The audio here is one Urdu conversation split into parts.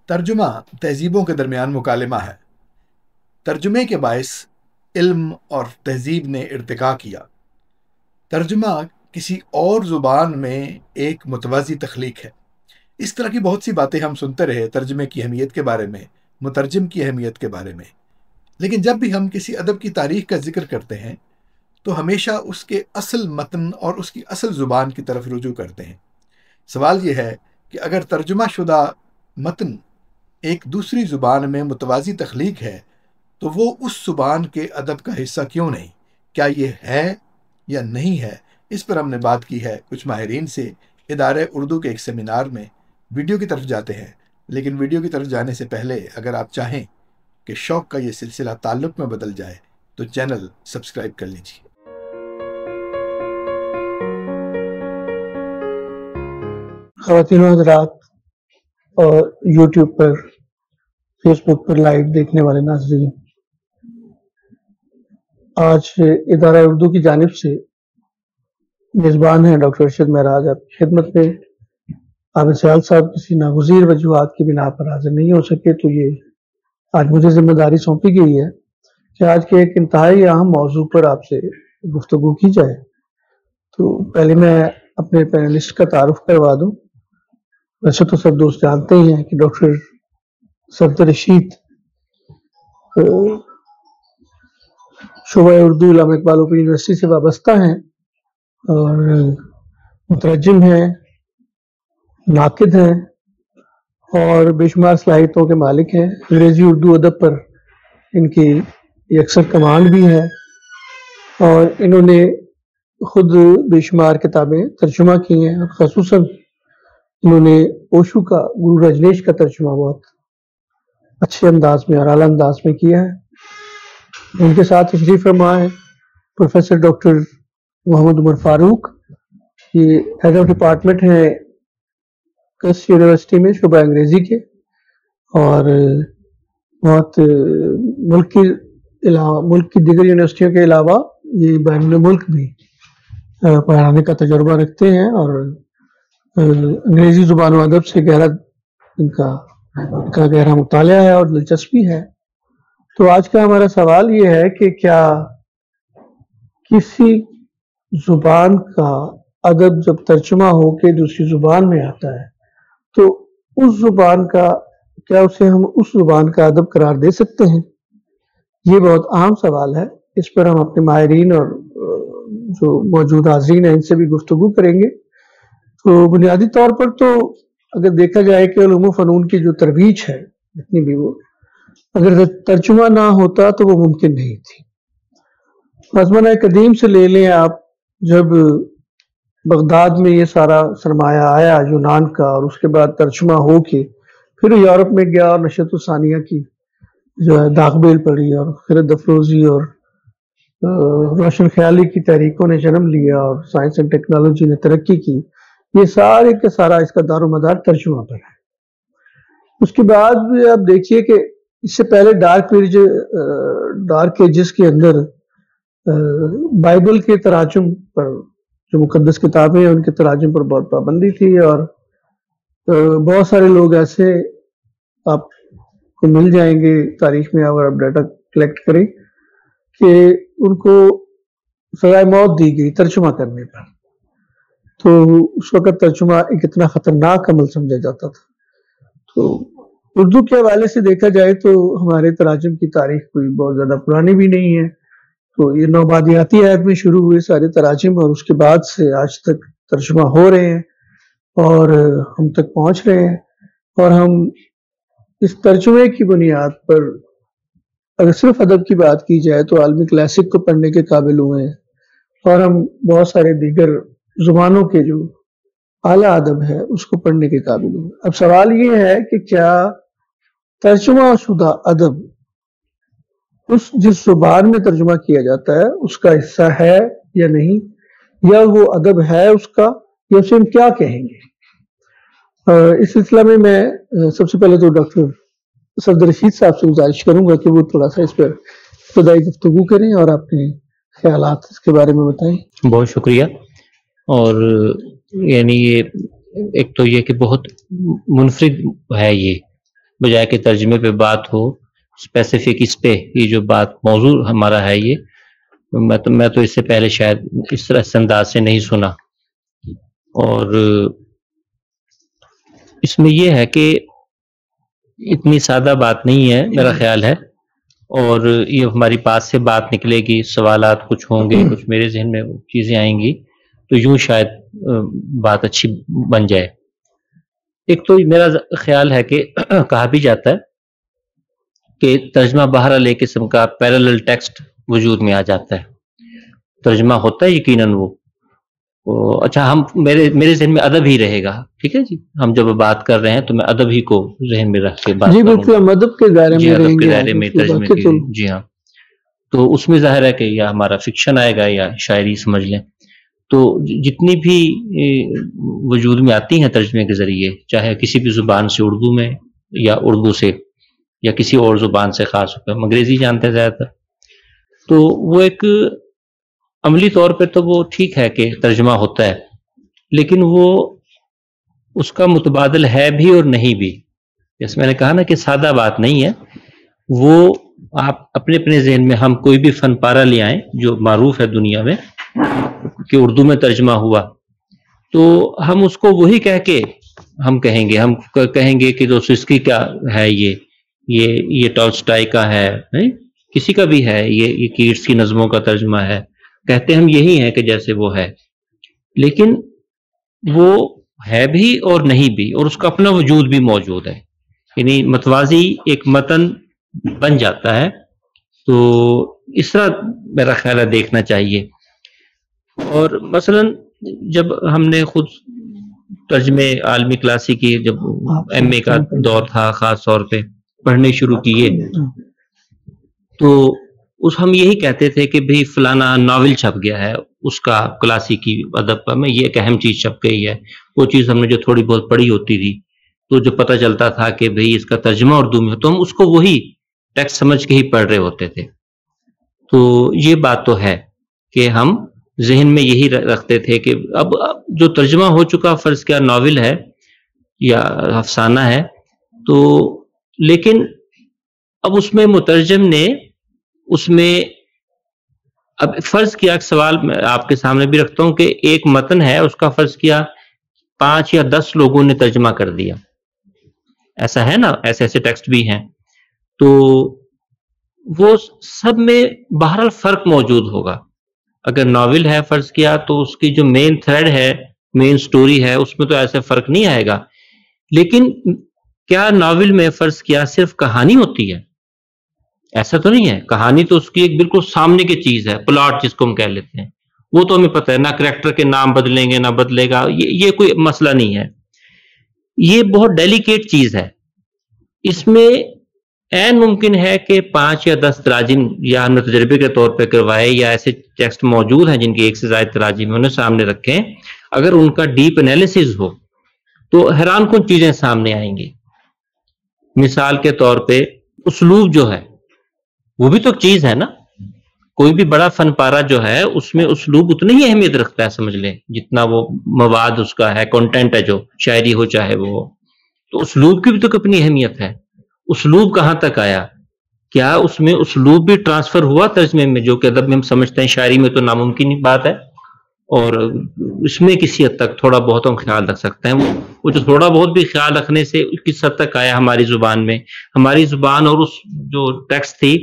ترجمہ تہذیبوں کے درمیان مکالمہ ہے۔ ترجمے کے باعث علم اور تہذیب نے ارتقا کیا۔ ترجمہ کسی اور زبان میں ایک متوازی تخلیق ہے۔ اس طرح کی بہت سی باتیں ہم سنتے رہے ترجمے کی اہمیت کے بارے میں، مترجم کی اہمیت کے بارے میں، لیکن جب بھی ہم کسی ادب کی تاریخ کا ذکر کرتے ہیں تو ہمیشہ اس کے اصل متن اور اس کی اصل زبان کی طرف رجوع کرتے ہیں۔ سوال یہ ہے کہ اگر ترجمہ شدہ متن ایک دوسری زبان میں متوازی تخلیق ہے تو وہ اس زبان کے ادب کا حصہ کیوں نہیں؟ کیا یہ ہے یا نہیں ہے؟ اس پر ہم نے بات کی ہے کچھ ماہرین سے ادارہ اردو کے ایک سیمینار میں۔ ویڈیو کی طرف جاتے ہیں، لیکن ویڈیو کی طرف جانے سے پہلے اگر آپ چاہیں کہ شوق کا یہ سلسلہ تعلق میں بدل جائے تو چینل سبسکرائب کر لیجیے۔ خواتین و حضرات اور یوٹیوب پر، فیس بک پر لائیو دیکھنے والے ناظرین، آج ادارہ اردو کی جانب سے میزبان ہیں ڈاکٹر ارشد معراج آپ کی خدمت میں۔ عابد سیال صاحب کسی ناگزیر وجوہات کی بنا پر حاضر نہیں ہو سکے، تو یہ آج مجھے ذمہ داری سونپی گئی ہے کہ آج کے ایک انتہائی اہم موضوع پر آپ سے گفتگو کی جائے۔ تو پہلے میں اپنے پینلسٹ کا تعارف کروا دوں۔ ویسے تو سب دوست جانتے ہی ہیں کہ ڈاکٹر صفدر رشید شعبہ اردو علامہ اقبال اوپن یونیورسٹی سے وابستہ ہیں اور مترجم ہیں، ناقد ہیں اور بے شمار صلاحیتوں کے مالک ہیں۔ انگریزی اردو ادب پر ان کی یکسر کمانڈ بھی ہے اور انہوں نے خود بے شمار کتابیں ترجمہ کی ہیں، خصوصاً انہوں نے اوشو کا گرو رجنیش کا ترجمہ بہت اچھے انداز میں اور اعلیٰ انداز میں کیا ہے۔ ان کے ساتھ تشریف فرما ہے پروفیسر ڈاکٹر محمد عمر فاروق، یہ ہیڈ آف ڈپارٹمنٹ ہیں کس یونیورسٹی میں شعبہ انگریزی کے، اور بہت ملک کی دیگر یونیورسٹیوں کے علاوہ یہ بین الملک بھی پڑھانے کا تجربہ رکھتے ہیں اور انگریزی زبان و ادب سے ان کا گہرا مطالعہ ہے اور دلچسپی ہے۔ تو آج کا ہمارا سوال یہ ہے کہ کیا کسی زبان کا ادب جب ترجمہ ہو کے دوسری زبان میں آتا ہے تو اس زبان کا کیا اسے ہم اس زبان کا ادب قرار دے سکتے ہیں؟ یہ بہت اہم سوال ہے۔ اس پر ہم اپنے ماہرین اور جو موجود حاضرین ہیں ان سے بھی گفتگو کریں گے۔ تو بنیادی طور پر تو اگر دیکھا جائے کہ علوم و فنون کی جو ترویج ہے جتنی بھی، وہ اگر ترجمہ نہ ہوتا تو وہ ممکن نہیں تھی۔ آزمانہ قدیم سے لے لیں آپ، جب بغداد میں یہ سارا سرمایہ آیا یونان کا اور اس کے بعد ترجمہ ہو کے پھر یورپ میں گیا اور نشأت ثانیہ کی جو ہے داغ بیل پڑی اور خرد افروزی اور روشن خیالی کی تحریکوں نے جنم لیا اور سائنس اینڈ ٹیکنالوجی نے ترقی کی، یہ سارے کے سارا اس کا دار و مدار ترجمہ پر ہے۔ اس کے بعد بھی آپ دیکھیے کہ اس سے پہلے ڈارک ایجز کے اندر بائبل کے تراجم پر، جو مقدس کتابیں ہیں ان کے تراجم پر بہت پابندی تھی، اور بہت سارے لوگ ایسے آپ کو مل جائیں گے تاریخ میں اگر آپ ڈیٹا کلیکٹ کریں کہ ان کو سزائے موت دی گئی ترجمہ کرنے پر۔ تو اس وقت ترجمہ ایک اتنا خطرناک عمل سمجھا جاتا تھا۔ تو اردو کے حوالے سے دیکھا جائے تو ہمارے تراجم کی تاریخ کوئی بہت زیادہ پرانی بھی نہیں ہے۔ تو یہ نوبادیاتی عہد میں شروع ہوئے سارے تراجم اور اس کے بعد سے آج تک ترجمہ ہو رہے ہیں اور ہم تک پہنچ رہے ہیں، اور ہم اس ترجمے کی بنیاد پر اگر صرف ادب کی بات کی جائے تو عالمی کلاسک کو پڑھنے کے قابل ہوئے ہیں، اور ہم بہت سارے دیگر زبانوں کے جو اعلیٰ ادب ہے اس کو پڑھنے کے قابل ہوئے۔ اب سوال یہ ہے کہ کیا ترجمہ شدہ ادب جس زبان میں ترجمہ کیا جاتا ہے اس کا حصہ ہے یا نہیں، یا وہ ادب ہے اس کا، یا اسے ہم کیا کہیں گے؟ اس سلسلہ میں سب سے پہلے تو ڈاکٹر صفدر رشید صاحب سے گزارش کروں گا کہ وہ تھوڑا سا اس پر ابتدائی گفتگو کریں اور اپنے خیالات اس کے بارے میں بتائیں۔ بہت شکریہ۔ اور یعنی یہ ایک تو یہ کہ بہت منفرد ہے یہ بجائے کہ ترجمے پہ بات ہو اسپیسیفک اس پہ. یہ جو بات موضوع ہمارا ہے یہ میں تو اس سے پہلے شاید اس طرح اس انداز سے نہیں سنا. اور اس میں یہ ہے کہ اتنی سادہ بات نہیں ہے میرا خیال ہے, اور یہ ہماری پاس سے بات نکلے گی, سوالات کچھ ہوں گے, کچھ میرے ذہن میں چیزیں آئیں گی, تو یوں شاید بات اچھی بن جائے. ایک تو میرا خیال ہے کہ کہا بھی جاتا ہے کہ ترجمہ بہرحال ایک قسم کا پیرالل ٹیکسٹ وجود میں آ جاتا ہے. ترجمہ ہوتا ہے یقیناً وہ اچھا ہم میرے ذہن میں ادب ہی رہے گا, ٹھیک ہے جی. ہم جب بات کر رہے ہیں تو میں ادب ہی کو ذہن میں رکھ کے بات جی کروں بالکل, گا. ہم ادب کے دائرے جی میں ادب رہیں کے گے دائرے میں ترجمے کی. جی ہاں, تو اس میں ظاہر ہے کہ یا ہمارا فکشن آئے گا یا شاعری سمجھ لیں. تو جتنی بھی وجود میں آتی ہیں ترجمے کے ذریعے, چاہے کسی بھی زبان سے اردو میں یا اردو سے یا کسی اور زبان سے, خاص طور پر انگریزی جانتے ہیں زیادہ تر, تو وہ ایک عملی طور پہ تو وہ ٹھیک ہے کہ ترجمہ ہوتا ہے, لیکن وہ اس کا متبادل ہے بھی اور نہیں بھی. جیسے میں نے کہا نا کہ سادہ بات نہیں ہے وہ. آپ اپنے اپنے ذہن میں ہم کوئی بھی فن پارہ لے آئیں جو معروف ہے دنیا میں کہ اردو میں ترجمہ ہوا, تو ہم اس کو وہی کہہ کے ہم کہیں گے کہ دوستویفسکی کا ہے, یہ ٹالسٹائی کا ہے, کسی کا بھی ہے, یہ کیٹس کی نظموں کا ترجمہ ہے, کہتے ہم یہی ہیں کہ جیسے وہ ہے, لیکن وہ ہے بھی اور نہیں بھی, اور اس کا اپنا وجود بھی موجود ہے. یعنی متوازی ایک متن بن جاتا ہے. تو اس طرح میرا خیال ہے دیکھنا چاہیے. اور مثلا جب ہم نے خود ترجمے عالمی کلاسیکی جب ایم اے کا دور تھا خاص طور پہ پڑھنے شروع کیے, تو ہم یہی کہتے تھے کہ بھئی فلانا ناول چھپ گیا ہے, اس کا کلاسیکی ادب میں یہ ایک اہم چیز چھپ گئی ہے. وہ چیز ہم نے جو تھوڑی بہت پڑھی ہوتی تھی, تو جو پتہ چلتا تھا کہ بھئی اس کا ترجمہ اردو میں ہو, تو ہم اس کو وہی ٹیکسٹ سمجھ کے ہی پڑھ رہے ہوتے تھے. تو یہ بات تو ہے کہ ہم ذہن میں یہی رکھتے تھے کہ اب جو ترجمہ ہو چکا فرض کیا ناول ہے یا افسانہ ہے, تو لیکن اب اس میں مترجم نے اس میں اب فرض کیا, ایک سوال میں آپ کے سامنے بھی رکھتا ہوں کہ ایک متن ہے, اس کا فرض کیا 5 یا 10 لوگوں نے ترجمہ کر دیا, ایسا ہے نا, ایسے ٹیکسٹ بھی ہیں. تو وہ سب میں بہرحال فرق موجود ہوگا. اگر ناول ہے فرض کیا تو اس کی جو مین تھریڈ ہے, مین سٹوری ہے, اس میں تو ایسے فرق نہیں آئے گا. لیکن کیا ناول میں فرض کیا صرف کہانی ہوتی ہے؟ ایسا تو نہیں ہے. کہانی تو اس کی ایک بالکل سامنے کی چیز ہے, پلاٹ جس کو ہم کہہ لیتے ہیں, وہ تو ہمیں پتہ ہے, نہ کریکٹر کے نام بدلیں گے نہ بدلے گا, یہ کوئی مسئلہ نہیں ہے. یہ بہت ڈیلیکیٹ چیز ہے. اس میں این ممکن ہے کہ 5 یا 10 تراجم یا ہم نے تجربے کے طور پہ کروائے, یا ایسے ٹیکسٹ موجود ہیں جن کی ایک سے زائد تراجم انہیں سامنے رکھیں, اگر ان کا ڈیپ انالیسز ہو تو حیران کن چیزیں سامنے آئیں گی. مثال کے طور پہ اسلوب جو ہے وہ بھی تو ایک چیز ہے نا. کوئی بھی بڑا فن پارہ جو ہے اس میں اسلوب اتنی ہی اہمیت رکھتا ہے سمجھ لیں جتنا وہ مواد اس کا ہے, کنٹینٹ ہے, جو شاعری ہو چاہے وہ ہو. تو اسلوب کی بھی تو اپنی اہمیت ہے. اسلوب کہاں تک آیا, کیا اس میں اسلوب بھی ٹرانسفر ہوا ترجمے میں, جو کہ ادب میں ہم سمجھتے ہیں شاعری میں تو ناممکن بات ہے, اور اس میں کسی حد تک تھوڑا بہت ہم خیال رکھ سکتے ہیں. وہ جو تھوڑا بہت بھی خیال رکھنے سے کس حد تک آیا ہماری زبان میں, ہماری زبان اور اس جو ٹیکسٹ تھی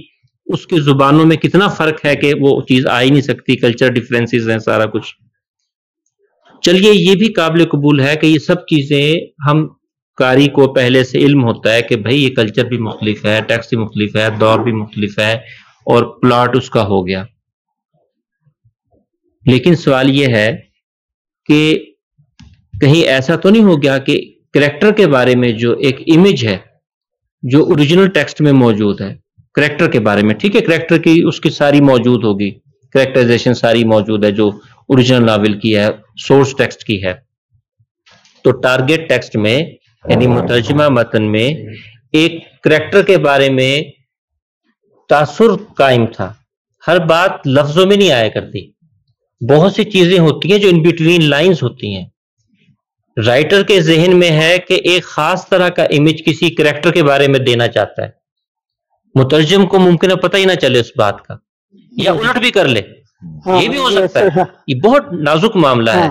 اس کی زبانوں میں کتنا فرق ہے کہ وہ چیز آ ہی نہیں سکتی, کلچر ڈیفرنسز ہیں سارا کچھ. چلیے یہ بھی قابل قبول ہے کہ یہ سب چیزیں ہم قاری کو پہلے سے علم ہوتا ہے کہ بھئی یہ کلچر بھی مختلف ہے, ٹیکسٹ بھی مختلف ہے, دور بھی مختلف ہے, اور پلاٹ اس کا ہو گیا. لیکن سوال یہ ہے کہ کہیں ایسا تو نہیں ہو گیا کہ کریکٹر کے بارے میں جو ایک امیج ہے جو اوریجنل ٹیکسٹ میں موجود ہے, کریکٹر کے بارے میں, ٹھیک ہے, کریکٹر کی اس کی ساری موجود ہوگی, کریکٹرائزیشن ساری موجود ہے جو اوریجنل ناول کی ہے, سورس ٹیکسٹ کی ہے. تو ٹارگٹ ٹیکسٹ میں یعنی مترجمہ متن میں ایک کریکٹر کے بارے میں تاثر قائم تھا. ہر بات لفظوں میں نہیں آیا کرتی, بہت سی چیزیں ہوتی ہیں جو ان بٹوین لائنز ہوتی ہیں. رائٹر کے ذہن میں ہے کہ ایک خاص طرح کا امیج کسی کریکٹر کے بارے میں دینا چاہتا ہے، مترجم کو ممکن ہے پتہ ہی نہ چلے اس بات کا، یا الٹ بھی کر لے، یہ بھی ہو سکتا ہے، یہ بہت نازک معاملہ ہے۔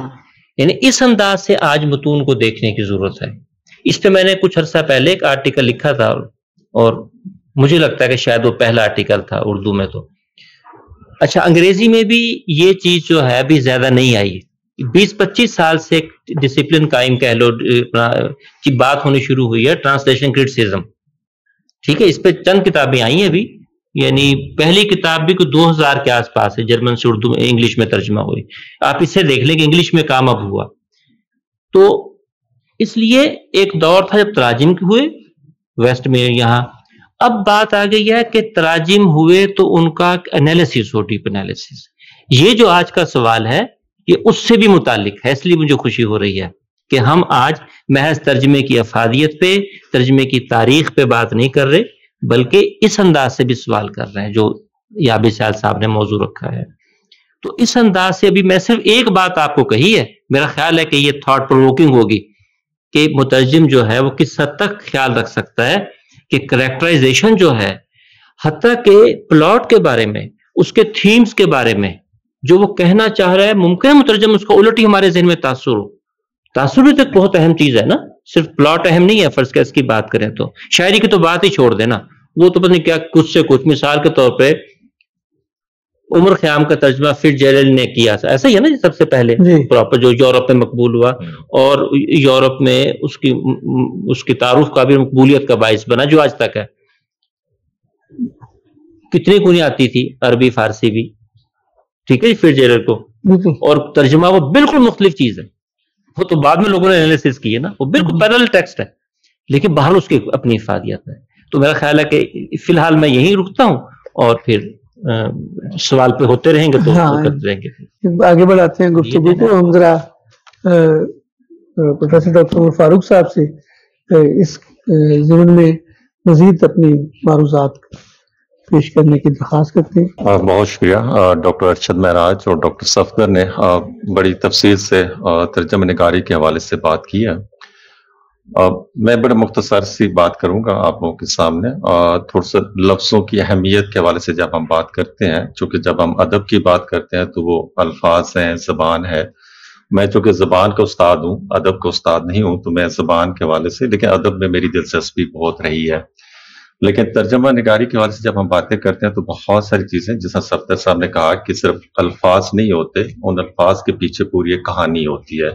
یعنی اس انداز سے آج متون کو دیکھنے کی ضرورت ہے۔ اس پہ میں نے کچھ عرصہ پہلے ایک آرٹیکل لکھا تھا، اور مجھے لگتا ہے کہ شاید وہ پہلا آرٹیکل تھا اردو میں تو۔ اچھا، انگریزی میں بھی یہ چیز جو ہے ابھی زیادہ نہیں آئی، 20-25 سال سے ڈسپلن قائم کہہ لو کی بات ہونی شروع ہوئی ہے، ٹرانسلیشن کرٹیسزم، ٹھیک ہے، اس پہ چند کتابیں آئی ہیں ابھی، یعنی پہلی کتاب بھی کوئی 2000 کے آس پاس ہے، جرمن سے اردو میں انگلش میں ترجمہ ہوئی، آپ اس سے دیکھ لیں کہ انگلش میں کام اب ہوا۔ تو اس لیے ایک دور تھا جب تراجم ہوئے ویسٹ میں، یہاں اب بات آ گئی ہے کہ تراجم ہوئے تو ان کا انالیسس ہو، ڈیپ انالیسس۔ یہ جو آج کا سوال ہے یہ اس سے بھی متعلق ہے، اس لیے مجھے خوشی ہو رہی ہے کہ ہم آج محض ترجمے کی افادیت پہ، ترجمے کی تاریخ پہ بات نہیں کر رہے، بلکہ اس انداز سے بھی سوال کر رہے ہیں جو یابی سیال صاحب نے موضوع رکھا ہے۔ تو اس انداز سے ابھی میں صرف ایک بات آپ کو کہی ہے، میرا خیال ہے کہ یہ تھاٹ پرووکنگ ہوگی کہ مترجم جو ہے وہ کس حد تک خیال رکھ سکتا ہے کہ کریکٹرائزیشن جو ہے، حتیٰ کہ پلاٹ کے بارے میں، اس کے تھیمز کے بارے میں جو وہ کہنا چاہ رہا ہے، ممکن ہے مترجم اس کو الٹ ہی ہمارے ذہن میں تاثر ہو۔ تاثر بھی تو ایک بہت اہم چیز ہے نا، صرف پلاٹ اہم نہیں ہے، فرض کا اس کی بات کریں تو شاعری کی تو بات ہی چھوڑ دینا، وہ تو پتہ نہیں کیا کچھ سے کچھ۔ مثال کے طور پہ عمر خیام کا ترجمہ فٹز جیرلڈ نے کیا، ایسا ہی ہے نا، سب سے پہلے پراپر جو یورپ میں مقبول ہوا، اور یورپ میں اس کی تعارف کا بھی مقبولیت کا باعث بنا جو آج تک ہے۔ کتنی کنی آتی تھی، عربی فارسی بھی، ٹھیک ہے، فٹز جیرلڈ کو، اور ترجمہ وہ بالکل مختلف چیز ہے، وہ تو بعد میں لوگوں نے انالیسس کی ہے نا، وہ بالکل پیرلل ٹیکسٹ ہے، لیکن باہر اس کی اپنی افادیت ہے۔ تو میرا خیال ہے کہ فی الحال میں یہیں رکتا ہوں، اور پھر سوال پہ ہوتے رہیں گے تو کرتے رہیں گے، آگے بڑھاتے ہیں گفتگو کو۔ ہم ذرا پروفیسر ڈاکٹر عمر فاروق صاحب سے اس ضمن میں مزید اپنی معروضات پیش کرنے کی درخواست کرتے ہیں۔ بہت شکریہ ڈاکٹر ارشد معراج اور ڈاکٹر صفدر نے بڑی تفصیل سے ترجمہ نگاری کے حوالے سے بات کی ہے۔ میں بڑے مختصر سی بات کروں گا آپ لوگوں کے سامنے، تھوڑا سا لفظوں کی اہمیت کے حوالے سے جب ہم بات کرتے ہیں، چونکہ جب ہم ادب کی بات کرتے ہیں تو وہ الفاظ ہیں، زبان ہے۔ میں چونکہ زبان کا استاد ہوں، ادب کا استاد نہیں ہوں، تو میں زبان کے حوالے سے، لیکن ادب میں میری دلچسپی بہت رہی ہے۔ لیکن ترجمہ نگاری کے حوالے سے جب ہم باتیں کرتے ہیں تو بہت ساری چیزیں، جیسا صفدر صاحب نے کہا کہ صرف الفاظ نہیں ہوتے، ان الفاظ کے پیچھے پوری ایک کہانی ہوتی ہے،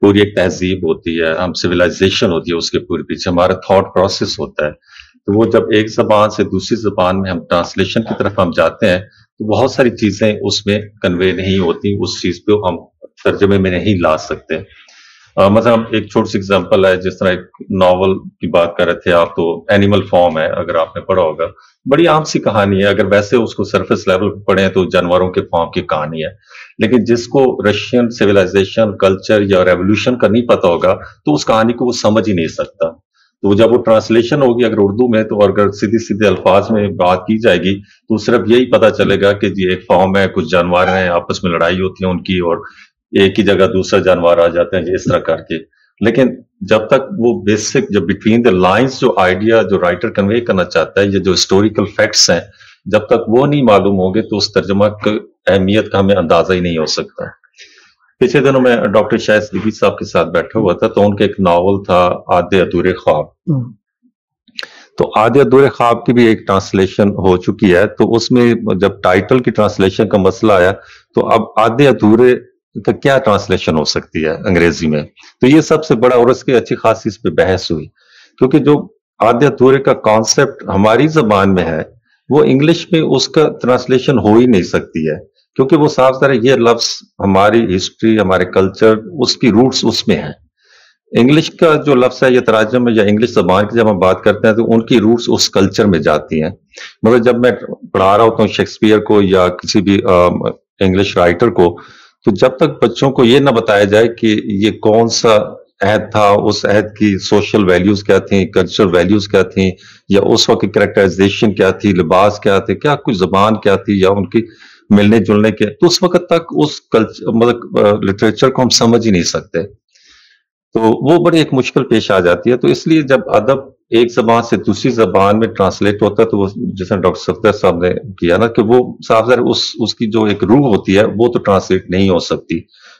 پوری ایک تہذیب ہوتی ہے، ہم سویلائزیشن ہوتی ہے، اس کے پورے پیچھے ہمارا تھاٹ پروسیس ہوتا ہے۔ تو وہ جب ایک زبان سے دوسری زبان میں ہم ٹرانسلیشن کی طرف ہم جاتے ہیں تو بہت ساری چیزیں اس میں کنوے نہیں ہوتی، اس چیز کو ہم ترجمے میں نہیں لا سکتے۔ مثلا ایک چھوٹی سی اگزامپل ہے، جس طرح ایک ناول کی بات کر رہے تھے آپ، تو اینیمل فارم ہے، اگر آپ نے پڑھا ہوگا، بڑی عام سی کہانی ہے، اگر ویسے اس کو سرفیس لیول پہ پڑھیں تو جانوروں کے فارم کی کہانی ہے، لیکن جس کو رشین سویلائزیشن، کلچر یا ریولوشن کا نہیں پتا ہوگا تو اس کہانی کو وہ سمجھ ہی نہیں سکتا۔ تو جب وہ ٹرانسلیشن ہوگی اگر اردو میں، تو اگر سیدھے الفاظ میں بات کی جائے گی تو صرف یہی پتا چلے گا کہ جی ایک فارم ہے، کچھ جانور ہیں، آپس میں لڑائی ہوتی ہے ان کی، اور ایک ہی جگہ دوسرا جانور آ جاتے ہیں، اس طرح کر کے۔ لیکن جب تک وہ بیسک، جب بٹوین دا لائنز جو آئیڈیا جو رائٹر کنوے کرنا چاہتا ہے، یہ جو ہسٹوریکل فیکٹس ہیں، جب تک وہ نہیں معلوم ہوں گے تو اس ترجمہ کی اہمیت کا ہمیں اندازہ ہی نہیں ہو سکتا۔ پچھلے دنوں میں ڈاکٹر شاہد صدیقی صاحب کے ساتھ بیٹھا ہوا تھا، تو ان کے ایک ناول تھا آدھے ادھورے خواب، تو آدھے ادھورے خواب کی بھی ایک ٹرانسلیشن ہو چکی ہے۔ تو اس میں جب ٹائٹل کی ٹرانسلیشن کا مسئلہ آیا تو اب آدھے ادھورے کا کیا ٹرانسلیشن ہو سکتی ہے انگریزی میں، تو یہ سب سے بڑا، اور اس کی اچھی خاصی اس پہ بحث ہوئی، کیونکہ جو آدھے ادھورے کا کانسیپٹ ہماری زبان میں ہے وہ انگلش میں اس کا ٹرانسلیشن ہو ہی نہیں سکتی ہے، کیونکہ وہ صاف طرح یہ لفظ ہماری ہسٹری، ہمارے کلچر، اس کی روٹس اس میں ہیں۔ انگلش کا جو لفظ ہے یا تراجم یا انگلش زبان کی جب ہم بات کرتے ہیں تو ان کی روٹس اس کلچر میں جاتی ہیں۔ مطلب جب میں پڑھا رہا ہوتا ہوں شیکسپیئر کو یا کسی بھی انگلش رائٹر کو، تو جب تک بچوں کو یہ نہ بتایا جائے کہ یہ کون سا عہد تھا، اس عہد کی سوشل ویلیوز کیا تھیں، کلچرل ویلیوز کیا تھیں، یا اس وقت کی کریکٹرائزیشن کیا تھی، لباس کیا تھے، کیا کچھ زبان کیا تھی، یا ان کی ملنے جلنے کے، تو اس وقت تک اس مطلب لٹریچر کو ہم سمجھ ہی نہیں سکتے۔ تو وہ بڑی ایک مشکل پیش آ جاتی ہے. تو اس لیے جب ادب ایک زبان سے دوسری زبان میں ٹرانسلیٹ ہوتا ہے تو وہ جیسے ڈاکٹر صفدر صاحب نے کیا نا کہ وہ صاف ظاہر اس کی جو ایک روح ہوتی ہے وہ تو ٹرانسلیٹ نہیں ہو سکتی،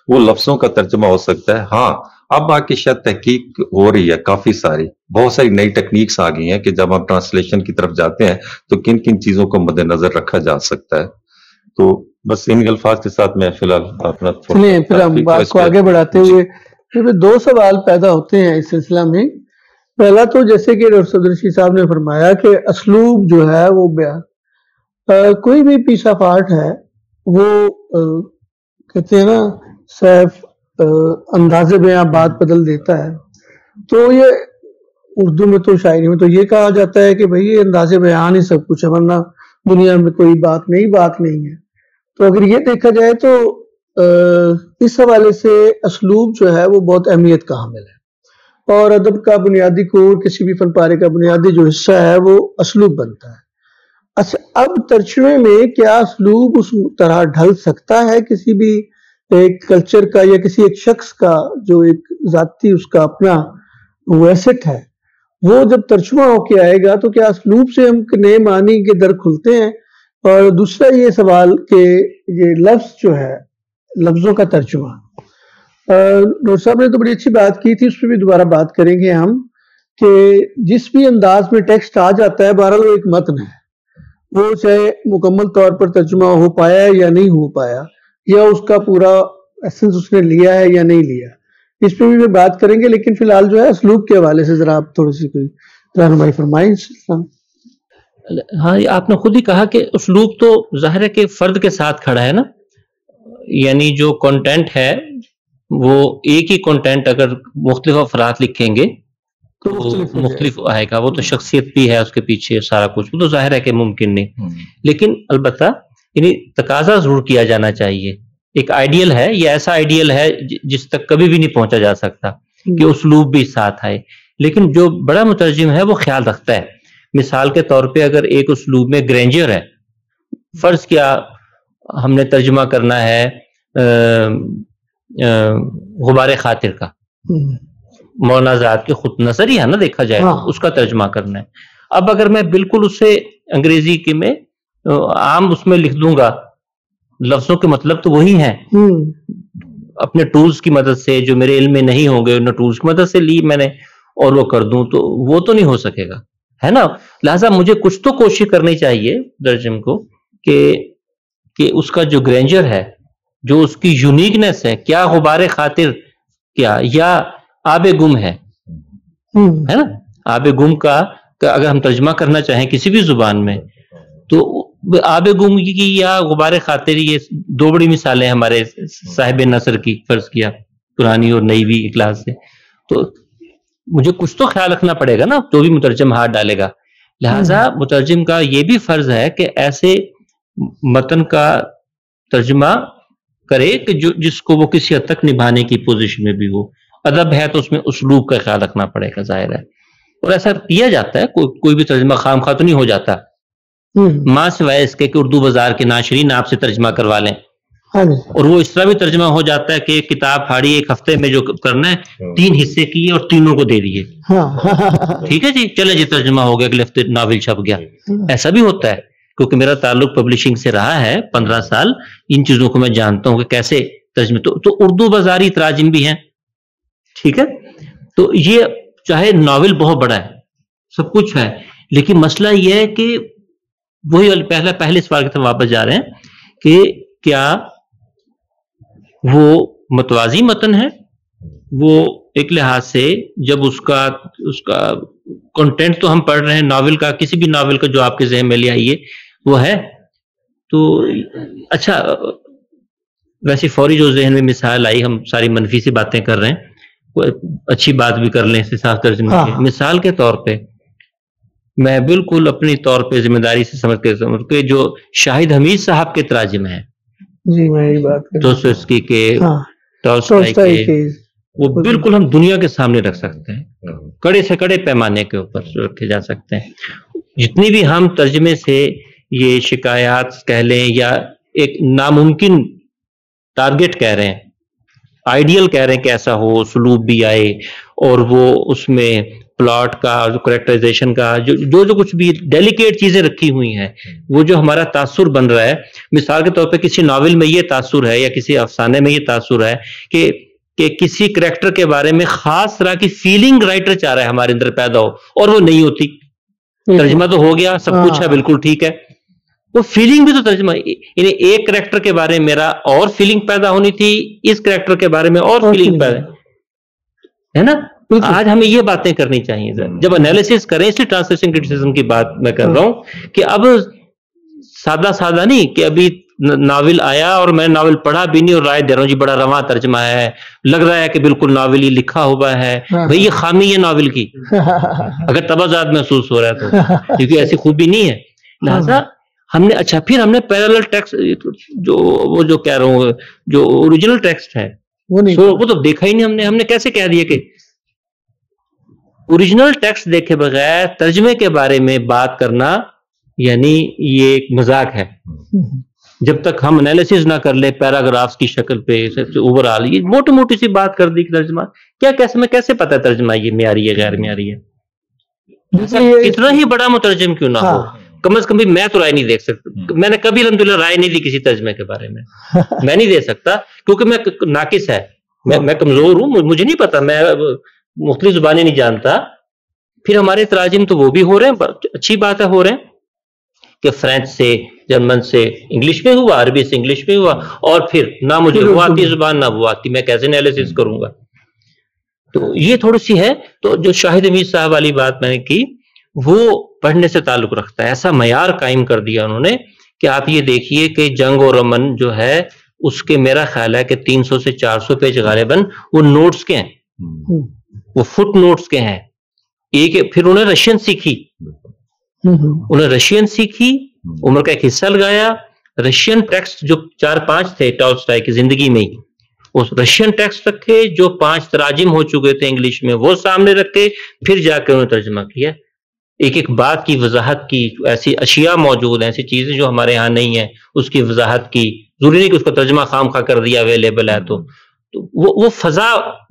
وہ لفظوں کا ترجمہ ہو سکتا ہے. ہاں اب آ کے شاید تحقیق ہو رہی ہے، کافی ساری بہت ساری نئی ٹیکنیکس آ گئی ہیں کہ جب ہم ٹرانسلیشن کی طرف جاتے ہیں تو کن کن چیزوں کو مد نظر رکھا جا سکتا ہے. تو بس ان الفاظ کے ساتھ میں فی الحال اپنا پھر ہم بات کو آگے بڑھاتے ہوئے پھر 2 سوال پیدا ہوتے ہیں اس سلسلہ میں. پہلا تو جیسے کہ ڈاکٹر صفدر رشید صاحب نے فرمایا کہ اسلوب جو ہے وہ کوئی بھی پیس آف آرٹ ہے وہ کہتے ہیں نا سیف انداز بیاں بات بدل دیتا ہے. تو یہ اردو میں تو شاعری میں تو یہ کہا جاتا ہے کہ بھئی یہ انداز بیان ہی سب کچھ ہے، ورنہ دنیا میں کوئی بات نہیں ہے. تو اگر یہ دیکھا جائے تو اس حوالے سے اسلوب جو ہے وہ بہت اہمیت کا حامل ہے، اور ادب کا بنیادی کور، کسی بھی فن پارے کا بنیادی جو حصہ ہے وہ اسلوب بنتا ہے. اچھا، اب ترجمے میں کیا اسلوب اس طرح ڈھل سکتا ہے کسی بھی ایک کلچر کا یا کسی ایک شخص کا جو ایک ذاتی اس کا اپنا وہ ایسٹ ہے، وہ جب ترجمہ ہو کے آئے گا تو کیا اسلوب سے ہم نئے معنی کے در کھلتے ہیں؟ اور دوسرا یہ سوال کہ یہ لفظ جو ہے، لفظوں کا ترجمہ، ڈاکٹر صاحب نے تو بڑی اچھی بات کی تھی، اس پہ بھی دوبارہ بات کریں گے ہم، کہ جس بھی انداز میں ٹیکسٹ آ جاتا ہے بہرحال وہ ایک متن ہے، وہ چاہے مکمل طور پر ترجمہ ہو پایا یا نہیں ہو پایا، یا اس کا پورا ایسنس اس نے لیا ہے یا نہیں لیا، اس پہ بھی بات کریں گے. لیکن فی الحال جو ہے اسلوب کے حوالے سے ذرا آپ تھوڑی سی کوئی رہنمائی فرمائیں. ہاں، آپ نے خود ہی کہا کہ اسلوب تو ظاہر ہے کہ فرد کے ساتھ کھڑا ہے نا، یعنی جو کنٹینٹ ہے وہ ایک ہی کنٹینٹ اگر مختلف افراد لکھیں گے تو مختلف آئے گا. وہ تو شخصیت بھی ہے اس کے پیچھے سارا کچھ، وہ تو ظاہر ہے کہ ممکن نہیں. لیکن البتہ یعنی تقاضا ضرور کیا جانا چاہیے. ایک آئیڈیل ہے، یہ ایسا آئیڈیل ہے جس تک کبھی بھی نہیں پہنچا جا سکتا کہ اسلوب بھی ساتھ آئے. لیکن جو بڑا مترجم ہے وہ خیال رکھتا ہے. مثال کے طور پہ اگر ایک اسلوب میں گرینجر ہے، فرض کیا ہم نے ترجمہ کرنا ہے غبار خاطر کا، مولانا آزاد کے خود نظر ہی ہے نا، دیکھا جائے اس کا ترجمہ کرنا ہے. اب اگر میں بالکل اسے انگریزی کے میں عام اس میں لکھ دوں گا، لفظوں کے مطلب تو وہی ہیں، اپنے ٹولز کی مدد سے جو میرے علم میں نہیں ہوں گے، انہیں ٹولز کی مدد سے لی میں نے اور وہ کر دوں، تو وہ تو نہیں ہو سکے گا، ہے نا. لہٰذا مجھے کچھ تو کوشش کرنی چاہیے درجم کو کہ اس کا جو گرینجر ہے، جو اس کی یونیکنیس ہے، کیا غبار خاطر کیا یا آب گم ہے نا. آب گم کا اگر ہم ترجمہ کرنا چاہیں کسی بھی زبان میں تو آب گم کی یا غبار خاطر، یہ 2 بڑی مثالیں ہمارے صاحب نثر کی فرض کیا، پرانی اور نئی بھی اخلاص سے. تو مجھے کچھ تو خیال رکھنا پڑے گا نا، تو بھی مترجم ہاتھ ڈالے گا. لہٰذا مترجم کا یہ بھی فرض ہے کہ ایسے متن کا ترجمہ کرے کہ جس کو وہ کسی حد تک نبھانے کی پوزیشن میں بھی ہو. ادب ہے تو اس میں اسلوب کا خیال رکھنا پڑے گا، ظاہر ہے، اور ایسا کیا جاتا ہے. کوئی بھی ترجمہ خام خواہ تو نہیں ہو جاتا، ماں سوائے اس کے کہ اردو بازار کے ناشرین آپ سے ترجمہ کروا لیں، اور وہ اس طرح بھی ترجمہ ہو جاتا ہے کہ کتاب پھاڑی، ایک ہفتے میں جو کرنا ہے 3 حصے کیے اور تینوں کو دے دیے، ٹھیک ہے جی، چلے جی ترجمہ ہو گیا، اگلے ہفتے ناول چھپ گیا. ایسا بھی ہوتا ہے، کیونکہ میرا تعلق پبلشنگ سے رہا ہے 15 سال، ان چیزوں کو میں جانتا ہوں کہ کیسے ترجمے. تو اردو بازاری تراجم بھی ہیں، ٹھیک ہے. تو یہ چاہے ناول بہت بڑا ہے، سب کچھ ہے، لیکن مسئلہ یہ ہے کہ وہی پہلے سوال کی طرف واپس جا رہے ہیں کہ کیا وہ متوازی متن ہے، وہ ایک لحاظ سے جب اس کا کنٹینٹ تو ہم پڑھ رہے ہیں ناول کا، کسی بھی ناول کا جو آپ کے ذہن میں لے آئیے وہ ہے. تو اچھا، ویسے فوری جو ذہن میں مثال آئی، ہم ساری منفی سی باتیں کر رہے ہیں، کوئی اچھی بات بھی کر لیں اس حساب ترجمے کی. مثال کے طور پہ میں بالکل اپنی طور پہ ذمہ داری سے سمجھ کے جو شاہد حمید صاحب کے تراجم ہیں، جی میں یہ بات دوستویفسکی کے، ٹالسٹائی کے، وہ بالکل ہم دنیا کے سامنے رکھ سکتے ہیں، کڑے سے کڑے پیمانے کے اوپر رکھے جا سکتے ہیں. جتنی بھی ہم ترجمے سے یہ شکایات کہہ لیں یا ایک ناممکن ٹارگٹ کہہ رہے ہیں، آئیڈیل کہہ رہے ہیں کہ ایسا ہو، سلوب بھی آئے، اور وہ اس میں پلاٹ کا جو کریکٹرائزیشن کا جو کچھ بھی ڈیلیکیٹ چیزیں رکھی ہوئی ہیں، وہ جو ہمارا تاثر بن رہا ہے. مثال کے طور پہ کسی ناول میں یہ تاثر ہے یا کسی افسانے میں یہ تاثر ہے کہ کسی کریکٹر کے بارے میں خاص طرح کی فیلنگ رائٹر چاہ رہا ہے ہمارے اندر پیدا ہو، اور وہ نہیں ہوتی. ترجمہ تو ہو گیا، سب کچھ ہے، بالکل ٹھیک ہے، وہ فیلنگ بھی تو ترجمہ. یعنی ایک کریکٹر کے بارے میں میرا اور فیلنگ پیدا ہونی تھی، اس کریکٹر کے بارے میں اور فیلنگ پیدا ہے نا. آج ہمیں یہ باتیں کرنی چاہیے جب انالیسس کریں. اس لیے ٹرانسلیشن کرٹیسزم کی بات میں کر رہا ہوں کہ اب سادہ نہیں کہ ابھی ناول آیا اور میں ناول پڑھا بھی نہیں اور رائے دے رہا ہوں جی بڑا رواں ترجمہ ہے، لگ رہا ہے کہ بالکل ناول یہ لکھا ہوا ہے. بھئی یہ خامی ہے ناول کی، اگر تبازات محسوس ہو رہا ہے تو، کیونکہ ایسی خوبی نہیں ہے. لہذا ہم نے پھر ہم نے پیرالل ٹیکسٹ جو کہہ رہا ہوں جو اوریجنل ٹیکسٹ ہے وہ تو دیکھا ہی نہیں ہم نے کیسے کہہ دیا کہ اوریجنل ٹیکسٹ دیکھے بغیر ترجمے کے بارے میں بات کرنا یعنی یہ ایک مذاق ہے. جب تک ہم انالیسز نہ کر لیں پیراگرافز کی شکل پہ اوور آل یہ موٹی موٹی سی بات کر دی کہ ترجمہ کیسے پتا ہے ترجمہ یہ معیاری ہے غیر معیاری ہے. کتنا ہی بڑا مترجم کیوں نہ ہو، کم از کم بھی میں تو رائے نہیں دیکھ سکتا. میں نے کبھی الحمدللہ رائے نہیں دی کسی ترجمے کے بارے میں، میں نہیں دے سکتا کیونکہ میں ناقص ہے، میں کمزور ہوں، مجھے نہیں پتا، میں مختلف زبانیں نہیں جانتا. پھر ہمارے تراجم تو وہ بھی ہو رہے ہیں، اچھی بات ہے ہو رہے ہیں کہ فرینچ سے، جرمن سے انگلش میں ہوا، عربی سے انگلش میں ہوا، اور پھر نہ مجھے وہ آتی زبان نہ وہ آتی، میں کیسے انالیسس کروں گا. تو یہ تھوڑی سی ہے. تو جو شاہد امید صاحب والی بات میں نے کی وہ پڑھنے سے تعلق رکھتا ہے. ایسا معیار قائم کر دیا انہوں نے کہ آپ یہ دیکھیے کہ جنگ اور امن جو ہے اس کے میرا خیال ہے کہ 300 سے 400 پیج غالباً وہ نوٹس کے ہیں، وہ فٹ نوٹس کے ہیں. پھر انہیں رشین سیکھی، عمر کا ایک حصہ لگایا. رشین ٹیکسٹ جو 4-5 تھے ٹالسٹائی کی زندگی میں ہی، اس رشین ٹیکسٹ رکھے جو 5 تراجم ہو چکے تھے انگلش میں وہ سامنے رکھے، پھر جا کے انہوں نے ترجمہ کیا. ایک بات کی وضاحت کی، ایسی اشیاء موجود ہیں، ایسی چیزیں جو ہمارے ہاں نہیں ہیں اس کی وضاحت کی. ضروری نہیں کہ اس کا ترجمہ خام خواہ کر دیا اویلیبل ہے تو وہ فضا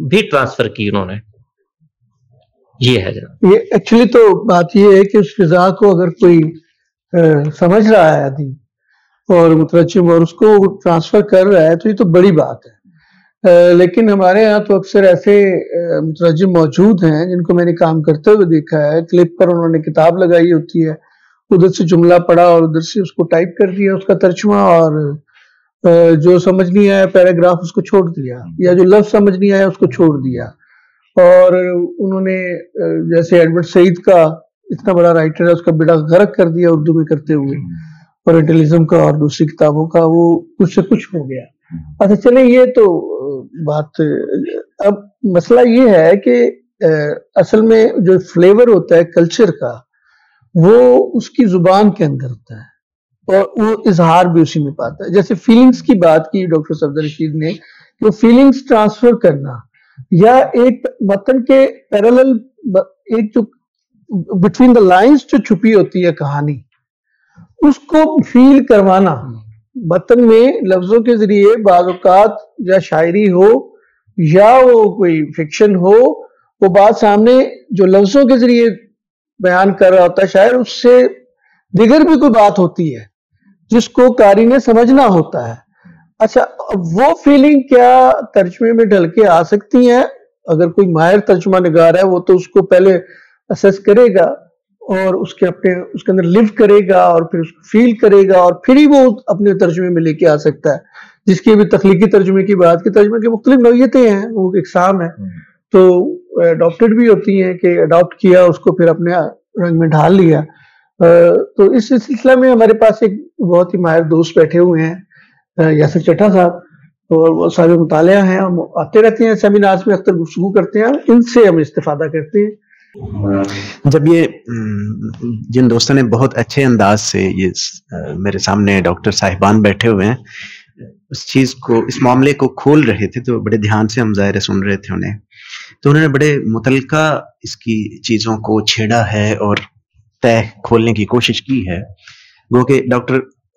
بھی ٹرانسفر کی انہوں نے. یہ ہے جناب. یہ ایکچولی تو بات یہ ہے کہ اس فضا کو اگر کوئی سمجھ رہا ہے آدمی اور مترجم اور اس کو ٹرانسفر کر رہا ہے تو یہ تو بڑی بات ہے. لیکن ہمارے یہاں تو اکثر ایسے مترجم موجود ہیں جن کو میں نے کام کرتے ہوئے دیکھا ہے. کلپ پر انہوں نے کتاب لگائی ہوتی ہے، ادھر سے جملہ پڑھا اور ادھر سے اس کو ٹائپ کر دیا اس کا ترجمہ، اور جو سمجھ نہیں آیا پیراگراف اس کو چھوڑ دیا، یا جو لفظ سمجھ نہیں آیا اس کو چھوڑ دیا. اور انہوں نے جیسے ایڈورڈ سعید کا اتنا بڑا رائٹر ہے اس کا بیڑا غرق کر دیا اردو میں کرتے ہوئے، اورینٹلزم کا اور دوسری کتابوں کا، وہ کچھ سے کچھ ہو گیا. اچھا چلیں یہ تو بات. اب مسئلہ یہ ہے کہ اصل میں جو فلیور ہوتا ہے کلچر کا وہ اس کی زبان کے اندر ہوتا ہے اور وہ اظہار بھی اسی میں پاتا ہے. جیسے فیلنگز کی بات کی ڈاکٹر صفدر رشید نے، کہ فیلنگز ٹرانسفر کرنا یا ایک متن کے پیرالل ایک جو بٹوین دا لائنز جو چھپی ہوتی ہے کہانی اس کو فیل کروانا متن میں لفظوں کے ذریعے. بعض اوقات یا شاعری ہو یا وہ کوئی فکشن ہو، وہ بات سامنے جو لفظوں کے ذریعے بیان کر رہا ہوتا ہے شاعر، اس سے دیگر بھی کوئی بات ہوتی ہے جس کو قاری نے سمجھنا ہوتا ہے. اچھا وہ فیلنگ کیا ترجمے میں ڈھل کے آ سکتی ہیں؟ اگر کوئی ماہر ترجمہ نگار ہے وہ تو اس کو پہلے اسیس کرے گا اور اس کے اندر لیو کرے گا اور پھر اس کو فیل کرے گا اور پھر ہی وہ اپنے ترجمے میں لے کے آ سکتا ہے. جس کی بھی تخلیقی ترجمے کی بات کی، ترجمے کی مختلف نوعیتیں ہیں، وہ اقسام ہیں، تو اڈاپٹڈ بھی ہوتی ہیں کہ اڈاپٹ کیا اس کو پھر اپنے رنگ میں ڈھال لیا. تو اس سلسلہ میں ہمارے پاس ایک بہت ہی ماہر دوست بیٹھے ہوئے ہیں، یاسر چٹھا صاحب، اور وہ صاحب مطالعہ ہیں، ہم آتے رہتے ہیں سیمینارز میں، اکثر گفتگو کرتے ہیں، ان سے ہم استفادہ کرتے ہیں. جب یہ جن دوستوں نے بہت اچھے انداز سے یہ میرے سامنے ڈاکٹر صاحبان بیٹھے ہوئے ہیں اس چیز کو، اس معاملے کو کھول رہے تھے، تو بڑے دھیان سے ہم ظاہر سن رہے تھے انہیں، تو انہوں نے بڑے متعلقہ اس کی چیزوں کو چھیڑا ہے اور تہ کھولنے کی کوشش کی ہے. گو کہ ڈاکٹر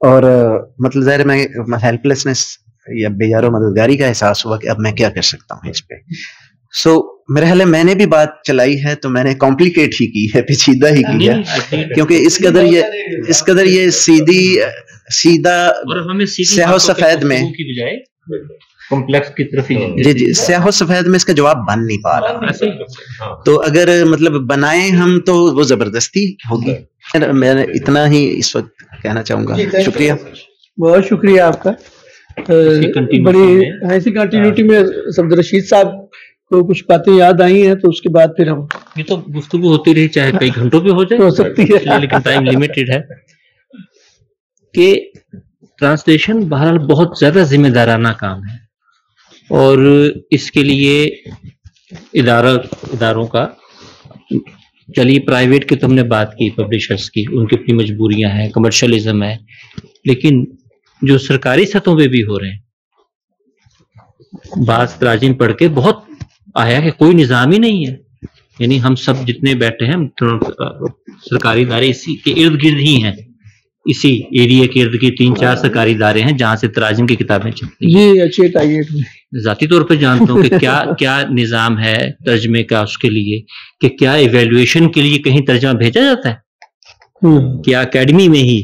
اور مطلب ظاہر میں ہیلپ لیسنس یا بے یار و مددگاری کا احساس ہوا کہ اب میں کیا کر سکتا ہوں اس پہ. سو میرا خیال ہے میں نے بھی بات چلائی ہے تو میں نے کمپلیکیٹ ہی کی ہے، پیچیدہ ہی کی ہے، کیونکہ اس قدر یہ سیدھا سیاہ و سفید میں کمپلیکس کی طرف جی سیاہ و سفید میں اس کا جواب بن نہیں پا رہا. تو اگر مطلب بنائیں ہم تو وہ زبردستی ہوگی. میں اتنا ہی اس وقت کہنا چاہوں گا. شکریہ، بہت شکریہ آپ کا. بڑی ایسی کنٹینیوٹی میں صفدر رشید صاحب کو کچھ باتیں یاد آئی ہیں تو اس کے بعد پھر ہم یہ تو گفتگو ہوتی رہی، چاہے کئی گھنٹوں پہ ہو جائے، ہو سکتی ہے لیکن ٹائم لیمیٹڈ ہے. کہ ٹرانسلیشن بہرحال بہت زیادہ ذمہ دارانہ کام ہے، اور اس کے لیے اداروں کا، چلیے پرائیویٹ کی تو ہم نے بات کی، پبلشرز کی، ان کی اپنی مجبوریاں ہیں، کمرشلزم ہے، لیکن جو سرکاری سطحوں پہ بھی ہو رہے ہیں. بعض تراجم پڑھ کے بہت آیا کہ کوئی نظام ہی نہیں ہے. یعنی ہم سب جتنے بیٹھے ہیں سرکاری ادارے اسی کے ارد گرد ہی ہیں، اسی ایریا کے ارد گرد 3-4 سرکاری ادارے ہیں جہاں سے تراجم کی کتابیں چلتی ہیں. جی اچھے ٹائیٹ میں ذاتی طور پہ جانتا ہوں کہ کیا نظام ہے ترجمے کا اس کے لیے، کہ کیا ایویلویشن کے لیے کہیں ترجمہ بھیجا جاتا ہے، کیا اکیڈمی میں ہی،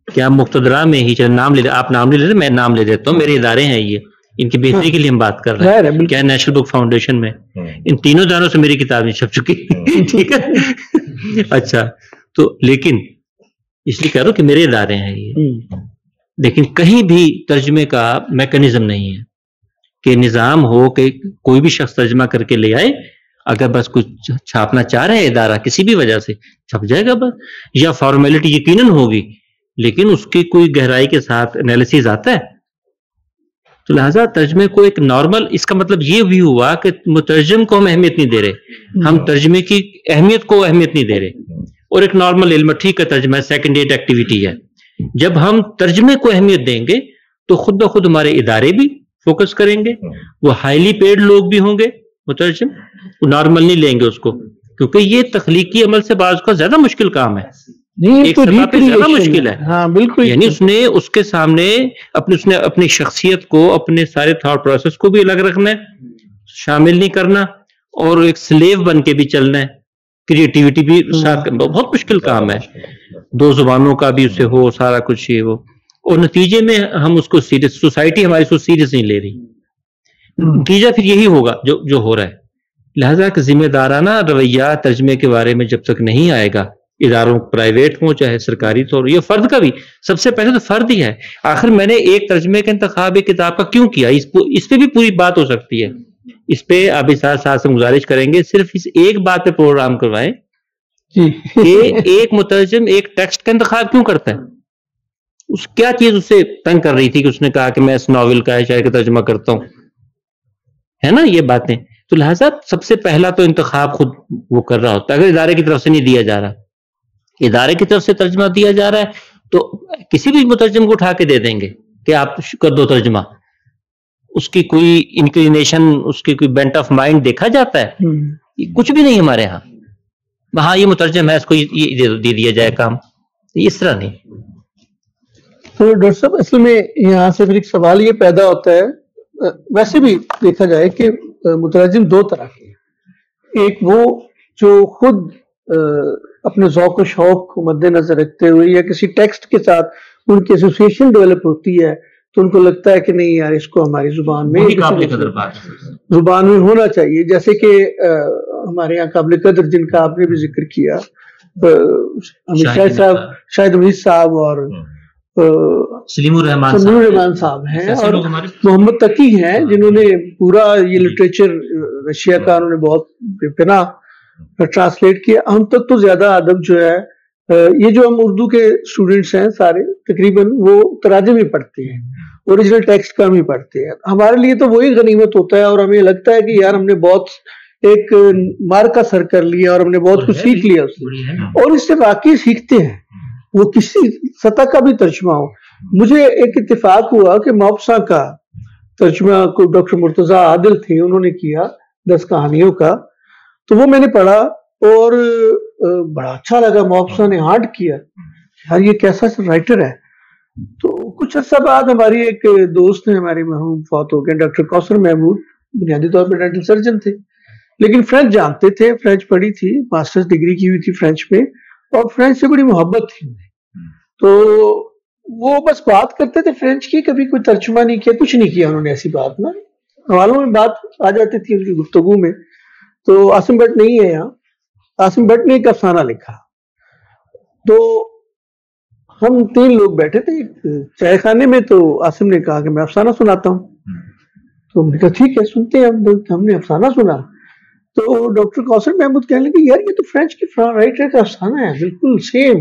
کیا مقتدرہ میں ہی، چلے نام لے، آپ نام نہیں لے رہے، میں نام لے دیتا ہوں، میرے ادارے ہیں یہ، ان کی بہتری کے لیے ہم بات کر رہے ہیں. کیا نیشنل بک فاؤنڈیشن میں ان تینوں اداروں سے میری کتاب نہیں چھپ چکی. ٹھیک ہے، اچھا. تو لیکن اس لیے کہہ رہا ہوں کہ میرے ادارے ہیں یہ، لیکن کہیں بھی ترجمے کا میکانزم نہیں ہے کہ نظام ہو کہ کوئی بھی شخص ترجمہ کر کے لے آئے، اگر بس کچھ چھاپنا چاہ رہے ہیں ادارہ کسی بھی وجہ سے چھپ جائے گا بس، یا فارمیلٹی یقیناً ہوگی لیکن اس کی کوئی گہرائی کے ساتھ انالیسز آتا ہے. تو لہٰذا ترجمے کو ایک نارمل، اس کا مطلب یہ بھی ہوا کہ مترجم کو ہم اہمیت نہیں دے رہے، ہم ترجمے کی اہمیت کو اہمیت نہیں دے رہے، اور ایک نارمل علم ٹھیک ہے ترجمہ سیکنڈ ایڈ ایکٹیویٹی ہے. جب ہم ترجمے کو اہمیت دیں گے تو خود بخود ہمارے ادارے بھی فوکس کریں گے، وہ ہائیلی پیڈ لوگ بھی ہوں گے مترجم، وہ نارمل نہیں لیں گے اس کو، کیونکہ یہ تخلیقی عمل سے بعض کا زیادہ مشکل کام ہے، ایک سطح پہ زیادہ مشکل ہے. ہاں بالکل. یعنی اس کے سامنے اس نے اپنی شخصیت کو، اپنے سارے تھاٹ پروسیس کو بھی الگ رکھنا ہے، شامل نہیں کرنا، اور ایک سلیو بن کے بھی چلنا ہے، کریٹیوٹی بھی ساتھ. بہت مشکل کام ہے، 2 زبانوں کا بھی اسے ہو، سارا کچھ یہ وہ، اور نتیجے میں ہم اس کو سیریس، سوسائٹی ہماری اس کو سیریس نہیں لے رہی. نتیجہ پھر یہی ہوگا جو ہو رہا ہے. لہذا کہ ذمہ دارانہ رویہ ترجمے کے بارے میں جب تک نہیں آئے گا، اداروں پرائیویٹ ہوں چاہے سرکاری طور، یہ فرد کا بھی، سب سے پہلے تو فرد ہی ہے. آخر میں نے ایک ترجمے کا انتخاب ایک کتاب کا کیوں کیا، اس پہ بھی پوری بات ہو سکتی ہے. اس پہ آپ اس ساتھ سے گزارش کریں گے صرف اس ایک بات پہ پروگرام کروائیں کہ ایک مترجم ایک ٹیکسٹ کا انتخاب کیوں کرتا ہے، اس کیا چیز اسے تنگ کر رہی تھی کہ اس نے کہا کہ میں اس ناول کا شاعر کا ترجمہ کرتا ہوں، ہے نا یہ باتیں. تو لہٰذا سب سے پہلا تو انتخاب خود وہ کر رہا ہوتا ہے. اگر ادارے کی طرف سے نہیں دیا جا رہا، ادارے کی طرف سے ترجمہ دیا جا رہا ہے تو کسی بھی مترجم کو اٹھا کے دے دیں گے کہ آپ کر دو ترجمہ. اس کی کوئی انکلینیشن، اس کی کوئی بینٹ آف مائنڈ دیکھا جاتا ہے؟ کچھ بھی نہیں ہمارے ہاں. وہاں یہ مترجم ہے، اس کو یہ دے دیا جائے کام، اس طرح نہیں. تو ڈاکٹر صاحب اصل میں یہاں سے پھر ایک سوال یہ پیدا ہوتا ہے، ویسے بھی دیکھا جائے کہ مترجم 2 طرح کے ہیں. ایک وہ جو خود اپنے ذوق و شوق کو مد نظر رکھتے ہوئے یا کسی ٹیکسٹ کے ساتھ ان کی ایسوسیشن ڈیولپ ہوتی ہے تو ان کو لگتا ہے کہ نہیں یار اس کو ہماری زبان میں ہونا چاہیے. جیسے کہ ہمارے یہاں قابل قدر جن کا آپ نے بھی ذکر کیا، شاہد حمید صاحب اور سلیم الرحمان صاحب ہیں، اور محمد تقی ہیں جنہوں نے پورا یہ لٹریچر رشیا کا انہوں نے بہت بنا ٹرانسلیٹ کیا. ہم تک تو زیادہ ادب جو ہے، یہ جو ہم اردو کے اسٹوڈنٹس ہیں سارے تقریباً وہ تراجم ہی پڑھتے ہیں، اوریجنل ٹیکسٹ کم ہی پڑھتے ہیں. ہمارے لیے تو وہی غنیمت ہوتا ہے، اور ہمیں لگتا ہے کہ یار ہم نے بہت ایک مار کا سر کر لیا اور ہم نے بہت کچھ سیکھ لیا اس سے، اور اس سے واقعی سیکھتے ہیں وہ کسی سطح کا بھی ترجمہ ہو. مجھے ایک اتفاق ہوا کہ موپسا کا ترجمہ کو ڈاکٹر مرتضیٰ عادل تھے، انہوں نے کیا 10 کہانیوں کا، تو وہ میں نے پڑھا اور بڑا اچھا لگا. موپسا نے ہارٹ کیا، یار یہ کیسا رائٹر ہے. تو کچھ عرصہ بعد ہماری ایک دوست ہیں ہماری مرحوم فوت ہو گئے، ڈاکٹر کوثر محمود، بنیادی طور پہ ڈینٹل سرجن تھے لیکن فرینچ جانتے تھے، فرینچ پڑھی تھی، ماسٹرز ڈگری کی ہوئی تھی فرینچ میں، اور فرینچ سے بڑی محبت تھی انہیں. تو وہ بس بات کرتے تھے فرینچ کی، کبھی کوئی ترجمہ نہیں کیا، کچھ نہیں کیا انہوں نے ایسی بات نا، حوالوں میں بات آ جاتی تھی ان کی گفتگو میں. تو عاصم بٹ نہیں ہے یہاں، عاصم بٹ نے ایک افسانہ لکھا. تو ہم 3 لوگ بیٹھے تھے چائے خانے میں، تو عاصم نے کہا کہ میں افسانہ سناتا ہوں. تو ہم نے کہا ٹھیک ہے سنتے ہیں. ہم نے افسانہ سنا تو ڈاکٹر کوثر محمود کہنے لگے یار یہ تو فرینچ کی رائٹر کا افسانہ ہے بالکل سیم.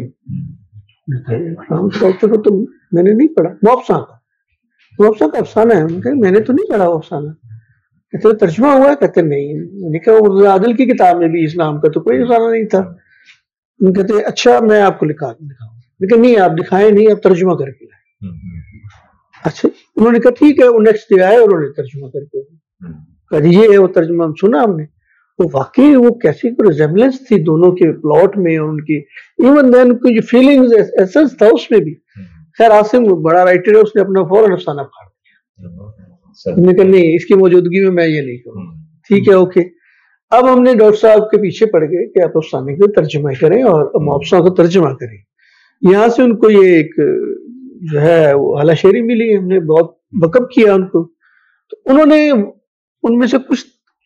رائٹر کو تو میں نے نہیں پڑھا، موپساں کا افسانہ ہے. میں نے تو نہیں پڑھا وہ افسانہ. کہتے ترجمہ ہوا ہے؟ کہتے نہیں. میں نے کہا مرزا عادل کی کتاب میں بھی اس نام کا تو کوئی افسانہ نہیں تھا. کہتے اچھا میں آپ کو دکھاؤں. لیکن نہیں آپ دکھائیں نہیں، آپ ترجمہ کر کے لائیں. اچھا انہوں نے کہا ٹھیک ہے. وہ نیکسٹ ڈے آئے اور انہوں نے ترجمہ کر کے کہا یہ ہے وہ ترجمہ ہم سنا ہم نے. وہ واقعی وہ کیسی ریزیمبلنس تھی دونوں کے پلاٹ میں، ان کی ایون دین کوئی جو فیلنگز ایسنس تھا اس میں بھی. خیر عاصم بڑا رائٹر ہے، اس نے اپنا فوراً افسانہ پھاڑ دیا. ہم نے کہا نہیں اس کی موجودگی میں یہ نہیں کروں. ٹھیک ہے اوکے. اب ہم نے ڈاکٹر صاحب کے پیچھے پڑ گئے کہ آپ افسانے کے ترجمہ کریں اور موپساں کو ترجمہ کریں. یہاں سے ان کو یہ ایک جو ہے وہ اعلیٰ شعری ملی، ہم نے بہت وقف کیا ان کو. تو انہوں نے ان میں سے کچھ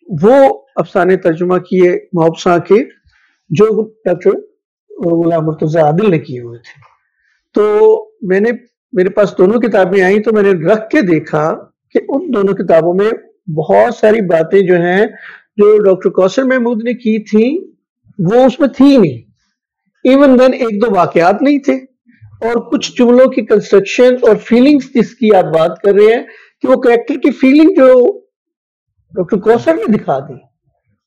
وہ افسانے ترجمہ کیے موپساں کے جو ڈاکٹر غلام مرتضی عادل نے کیے ہوئے تھے. تو میں نے میرے پاس دونوں کتابیں آئیں تو میں نے رکھ کے دیکھا کہ ان دونوں کتابوں میں بہت ساری باتیں جو ہیں جو ڈاکٹر کوثر محمود نے کی تھیں وہ اس میں تھی نہیں. ایون دین 1-2 واقعات نہیں تھے، اور کچھ جملوں کی کنسٹرکشن اور فیلنگز جس کی آپ بات کر رہے ہیں کہ وہ کریکٹر کی فیلنگ جو ڈاکٹر کوثر نے دکھا دی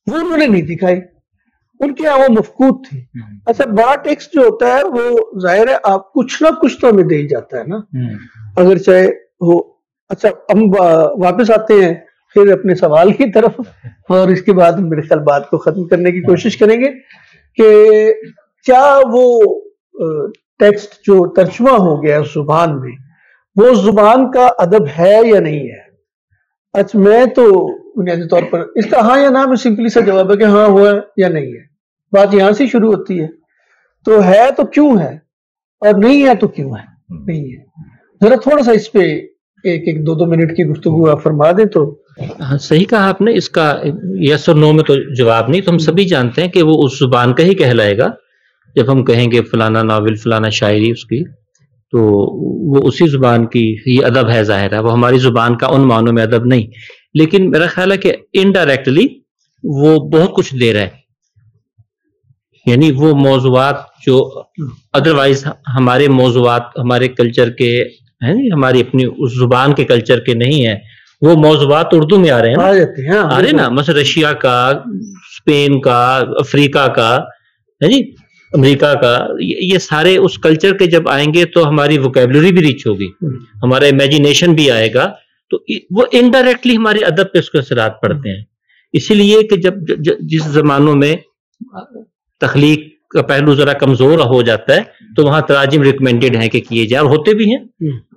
وہ انہوں نے نہیں دکھائی. ان کے یہاں وہ مفقود تھی. اچھا بڑا ٹیکسٹ جو ہوتا ہے وہ ظاہر ہے آپ کچھ نہ کچھ تو ہمیں دے ہی جاتا ہے نا، اگر چاہے ہو. اچھا ہم واپس آتے ہیں پھر اپنے سوال کی طرف، اور اس کے بعد میرے خیال بات کو ختم کرنے کی کوشش کریں گے کہ کیا وہ ٹیکسٹ جو ترجمہ ہو گیا زبان میں وہ زبان کا ادب ہے یا نہیں ہے. اچھا میں تو بنیادی طور پر اس کا ہاں یا نہ میں سمپلی سا جواب ہے کہ ہاں ہوا ہے یا نہیں ہے. بات یہاں سے شروع ہوتی ہے. تو ہے تو کیوں ہے، اور نہیں ہے تو کیوں ہے نہیں ہے. ذرا تھوڑا سا اس پہ 1-2 منٹ کی گفتگو آپ فرما دیں تو. ہاں صحیح کہا آپ نے. اس کا یس اور نو میں تو جواب نہیں. تو ہم سبھی جانتے ہیں کہ وہ اس زبان کا ہی کہلائے گا. جب ہم کہیں گے فلانا ناول فلانا شاعری اس کی تو وہ اسی زبان کی یہ ادب ہے. ظاہر ہے وہ ہماری زبان کا ان معنوں میں ادب نہیں، لیکن میرا خیال ہے کہ انڈائریکٹلی وہ بہت کچھ دے رہا ہے. یعنی وہ موضوعات جو ادروائز ہمارے موضوعات ہمارے کلچر کے ہیں، ہماری اپنی اس زبان کے کلچر کے نہیں ہیں، وہ موضوعات اردو میں آ رہے ہیں آ رہے نا. مثلا رشیا کا، اسپین کا، افریقہ کا ہے جی، امریکہ کا، یہ سارے اس کلچر کے جب آئیں گے تو ہماری ووکیبلری بھی ریچ ہوگی، ہمارا امیجینیشن بھی آئے گا. تو وہ انڈائریکٹلی ہمارے ادب پہ اس کے اثرات پڑتے ہیں. اسی لیے کہ جب جس زمانوں میں تخلیق کا پہلو ذرا کمزور ہو جاتا ہے تو وہاں تراجم ریکمینڈیڈ ہیں کہ کیے جائے، اور ہوتے بھی ہیں،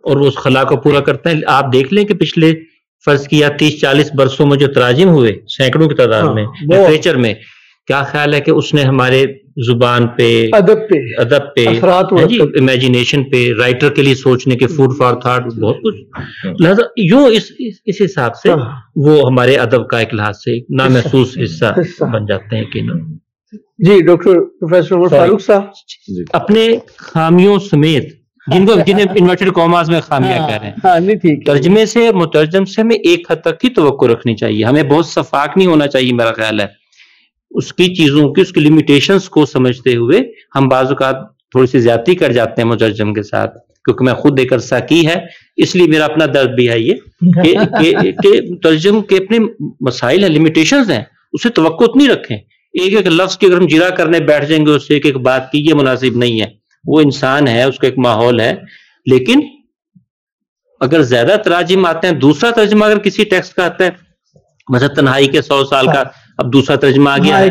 اور وہ اس خلا کو پورا کرتے ہیں. آپ دیکھ لیں کہ پچھلے فرض کیا 30-40 برسوں میں جو تراجم ہوئے سینکڑوں کی تعداد میں لٹریچر میں، کیا خیال ہے کہ اس نے ہمارے زبان پہ، ادب پہ، امیجینیشن پہ، رائٹر کے لیے سوچنے کے فوڈ فار تھاٹ بہت کچھ. لہذا یوں اس حساب سے وہ ہمارے ادب کا ایک لحاظ سے نامحسوس حصہ بن جاتے ہیں کہ جی. ڈاکٹر پروفیسر عمر فاروق صاحب اپنے خامیوں سمیت جنہیں انورٹڈ کاماز میں خامیاں کہہ رہے ہیں، ترجمے سے مترجم سے ہمیں ایک حد تک کی توقع رکھنی چاہیے. ہمیں بہت شفاق نہیں ہونا چاہیے میرا خیال ہے. اس کی چیزوں کی، اس کی لمیٹیشنز کو سمجھتے ہوئے ہم بعض اوقات تھوڑی سی زیادتی کر جاتے ہیں مترجم کے ساتھ، کیونکہ میں خود ایک عرصہ کی ہے، اس لیے میرا اپنا درد بھی ہے یہ کہ مترجم کے اپنے مسائل ہیں، لمیٹیشنز ہیں، اسے توقع اتنی رکھیں. ایک لفظ کی اگر ہم جرا کرنے بیٹھ جائیں گے اس سے ایک بات کی، یہ مناسب نہیں ہے. وہ انسان ہے، اس کا ایک ماحول ہے. لیکن اگر زیادہ تراجم آتے ہیں، دوسرا ترجمہ اگر کسی ٹیکسٹ کا آتا ہے، مثلا تنہائی کے 100 سال کا اب دوسرا ترجمہ آ گیا ہے،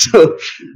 So,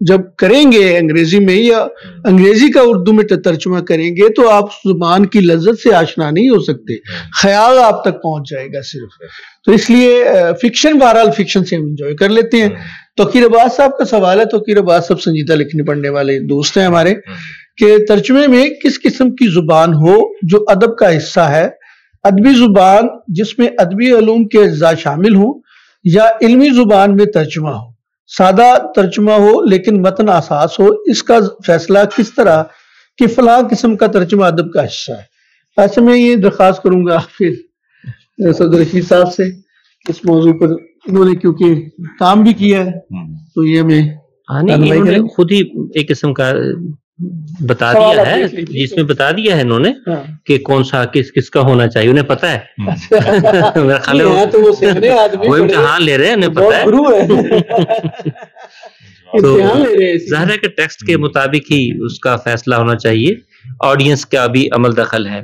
جب کریں گے انگریزی میں یا انگریزی کا اردو میں ترجمہ کریں گے تو آپ زبان کی لذت سے آشنا نہیں ہو سکتے، خیال آپ تک پہنچ جائے گا صرف. تو اس لیے فکشن، بہرحال فکشن سے ہم انجوائے کر لیتے ہیں. توقیر عباس صاحب کا سوال ہے. توقیر عباس صاحب سنجیدہ لکھنے پڑھنے والے دوست ہیں ہمارے، کہ ترجمے میں کس قسم کی زبان ہو جو ادب کا حصہ ہے، ادبی زبان جس میں ادبی علوم کے اجزاء شامل ہوں، یا علمی زبان میں ترجمہ ہو، سادہ ترجمہ ہو لیکن متن اساس ہو. اس کا فیصلہ کس طرح کہ فلاں قسم کا ترجمہ ادب کا حصہ ہے؟ ایسے میں یہ درخواست کروں گا پھر صدر رشید صاحب سے اس موضوع پر. انہوں نے کیونکہ کام بھی کیا ہے تو یہ ہمیں خود ہی ایک قسم کا بتا دیا ہے، جس میں بتا دیا ہے انہوں نے کہ کون سا کس کا ہونا چاہیے، انہیں پتا ہے. میرا خیال ہے وہ امتحان لے رہے ہیں، انہیں پتا ہے. تو ظاہر ہے کہ ٹیکسٹ کے مطابق ہی اس کا فیصلہ ہونا چاہیے. آڈینس کا بھی عمل دخل ہے.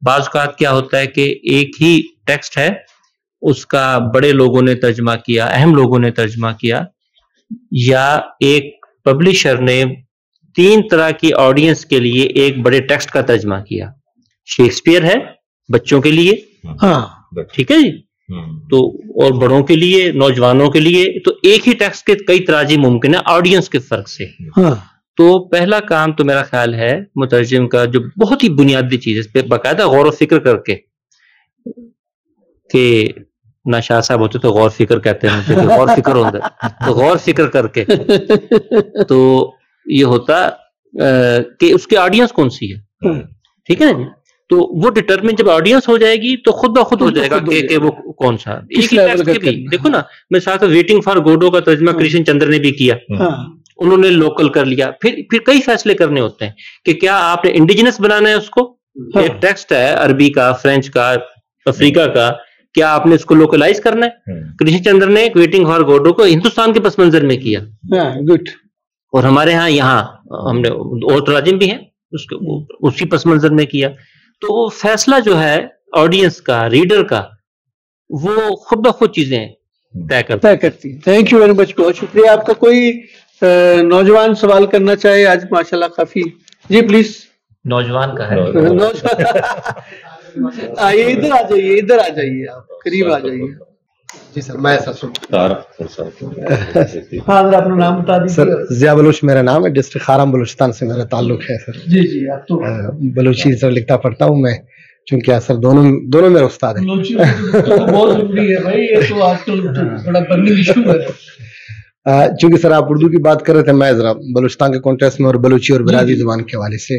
بعض اوقات کیا ہوتا ہے کہ ایک ہی ٹیکسٹ ہے، اس کا بڑے لوگوں نے ترجمہ کیا، اہم لوگوں نے ترجمہ کیا، یا ایک پبلشر نے 3 طرح کی آڈینس کے لیے ایک بڑے ٹیکسٹ کا ترجمہ کیا. شیکسپیئر ہے بچوں کے لیے، ٹھیک ہے جی، تو اور بڑوں کے لیے، نوجوانوں کے لیے. تو ایک ہی ٹیکسٹ کے کئی تراجم ممکن ہے آڈینس کے فرق سے. تو پہلا کام تو میرا خیال ہے مترجم کا، جو بہت ہی بنیادی چیز ہے، اس پہ باقاعدہ غور و فکر کر کے، کہ نہ شاہ صاحب ہوتے تو غور فکر کہتے ہیں، غور فکر ہوتا ہے، تو غور فکر کر کے تو یہ ہوتا کہ اس کی آڈینس کون سی ہے، ٹھیک ہے نا جی. تو وہ ڈٹرمن جب آڈینس ہو جائے گی تو خود بخود ہو جائے گا کہ وہ کون سا. دیکھو نا، میں ساتھ ویٹنگ فار گوڈو کا ترجمہ کرشن چندر نے بھی کیا، انہوں نے لوکل کر لیا. پھر کئی فیصلے کرنے ہوتے ہیں کہ کیا آپ نے انڈیجنس بنانا ہے اس کو، ایک ٹیکسٹ ہے عربی کا، فرینچ کا، افریقہ کا، کیا آپ نے اس کو لوکلائز کرنا ہے. کرشن چندر نے ویٹنگ فار گوڈو کو ہندوستان کے پس منظر میں کیا، اور ہمارے یہاں ہم نے اور تراجم بھی ہیں اسی پس منظر میں کیا. تو وہ فیصلہ جو ہے آڈینس کا، ریڈر کا، وہ خود بخود چیزیں طے کرتی ہیں. تھینک یو ویری مچ، بہت شکریہ آپ کا. کوئی نوجوان سوال کرنا چاہے؟ آج ماشاءاللہ کافی. جی پلیز. نوجوان کا ہے. آئیے ادھر آ جائیے، ادھر آ جائیے، آپ قریب آ جائیے. جی سر، میں ہاں ذرا اپنا نام بتا دیجیے. سر ضیاء بلوچ میرا نام ہے، ڈسٹرکٹ خارم بلوچستان سے میرا تعلق ہے سر. جی جی، آپ تو بلوچی سر لکھتا پڑھتا ہوں میں، چونکہ سر دونوں میرے استاد ہیں. بہت ضروری ہے بھائی، یہ تو آج کل بڑا برننگ ایشو ہے. چونکہ سر آپ اردو کی بات کر رہے تھے، میں ذرا بلوچستان کے کانٹیکسٹ میں اور بلوچی اور برادری زبان کے حوالے سے،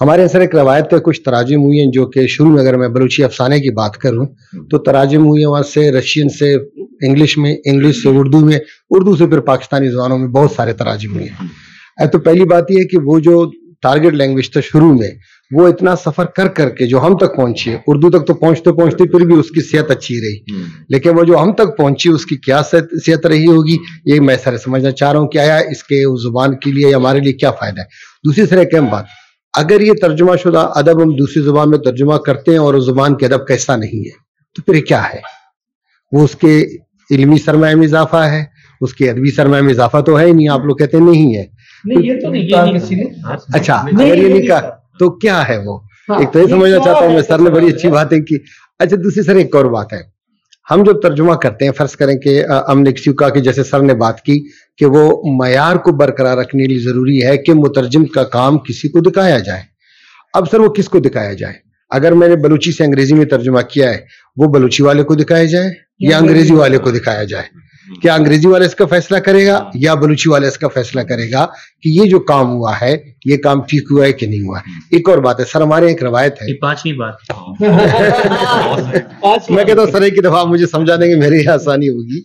ہمارے یہاں سر ایک روایت پہ کچھ تراجم ہوئی ہیں، جو کہ شروع میں اگر میں بلوچی افسانے کی بات کروں تو تراجم ہوئی ہیں وہاں سے رشین سے انگلش میں، انگلش سے اردو میں، اردو سے پھر پاکستانی زبانوں میں بہت سارے تراجم ہوئے ہیں. تو پہلی بات یہ ہے کہ وہ جو ٹارگٹ لینگویج تھا شروع میں، وہ اتنا سفر کر کے جو ہم تک پہنچی ہے، اردو تک تو پہنچتے پھر بھی اس کی صحت اچھی رہی، لیکن وہ جو ہم تک پہنچی اس کی کیا صحت رہی ہوگی، یہ میں سر سمجھنا چاہ رہا ہوں کہ آیا اس کے اس زبان کے لیے ہمارے لیے کیا فائدہ ہے. دوسری سر ایک اہم بات، اگر یہ ترجمہ شدہ ادب ہم دوسری زبان میں ترجمہ کرتے ہیں اور اس زبان کے ادب کا حصہ نہیں ہے تو پھر کیا ہے؟ وہ اس کے علمی سرمایہ میں اضافہ ہے، اس کے ادبی سرمایہ میں اضافہ تو ہے نہیں. آپ لوگ کہتے ہیں نہیں ہے. اچھا، اگر یہ نہیں کہا تو کیا ہے وہ؟ ایک تو یہ سمجھنا چاہتا ہوں میں، سر نے بڑی اچھی باتیں کی. اچھا، دوسری سر ایک اور بات ہے، ہم جب ترجمہ کرتے ہیں، فرض کریں کہ ہم نے کسی کو کہا کہ جیسے سر نے بات کی کہ وہ معیار کو برقرار رکھنے کے لیے ضروری ہے کہ مترجم کا کام کسی کو دکھایا جائے. اب سر وہ کس کو دکھایا جائے؟ اگر میں نے بلوچی سے انگریزی میں ترجمہ کیا ہے، وہ بلوچی والے کو دکھایا جائے یا انگریزی والے کو دکھایا جائے؟ کیا انگریزی والے اس کا فیصلہ کرے گا یا بلوچی والے اس کا فیصلہ کرے گا کہ یہ جو کام ہوا ہے یہ کام ٹھیک ہوا ہے کہ نہیں ہوا ہے؟ ایک اور بات ہے سر، ہمارے ایک روایت ہے، 5ویں بات میں کہتا ہوں سر ایک دفعہ مجھے سمجھا دیں گے، میرے لیے آسانی ہوگی،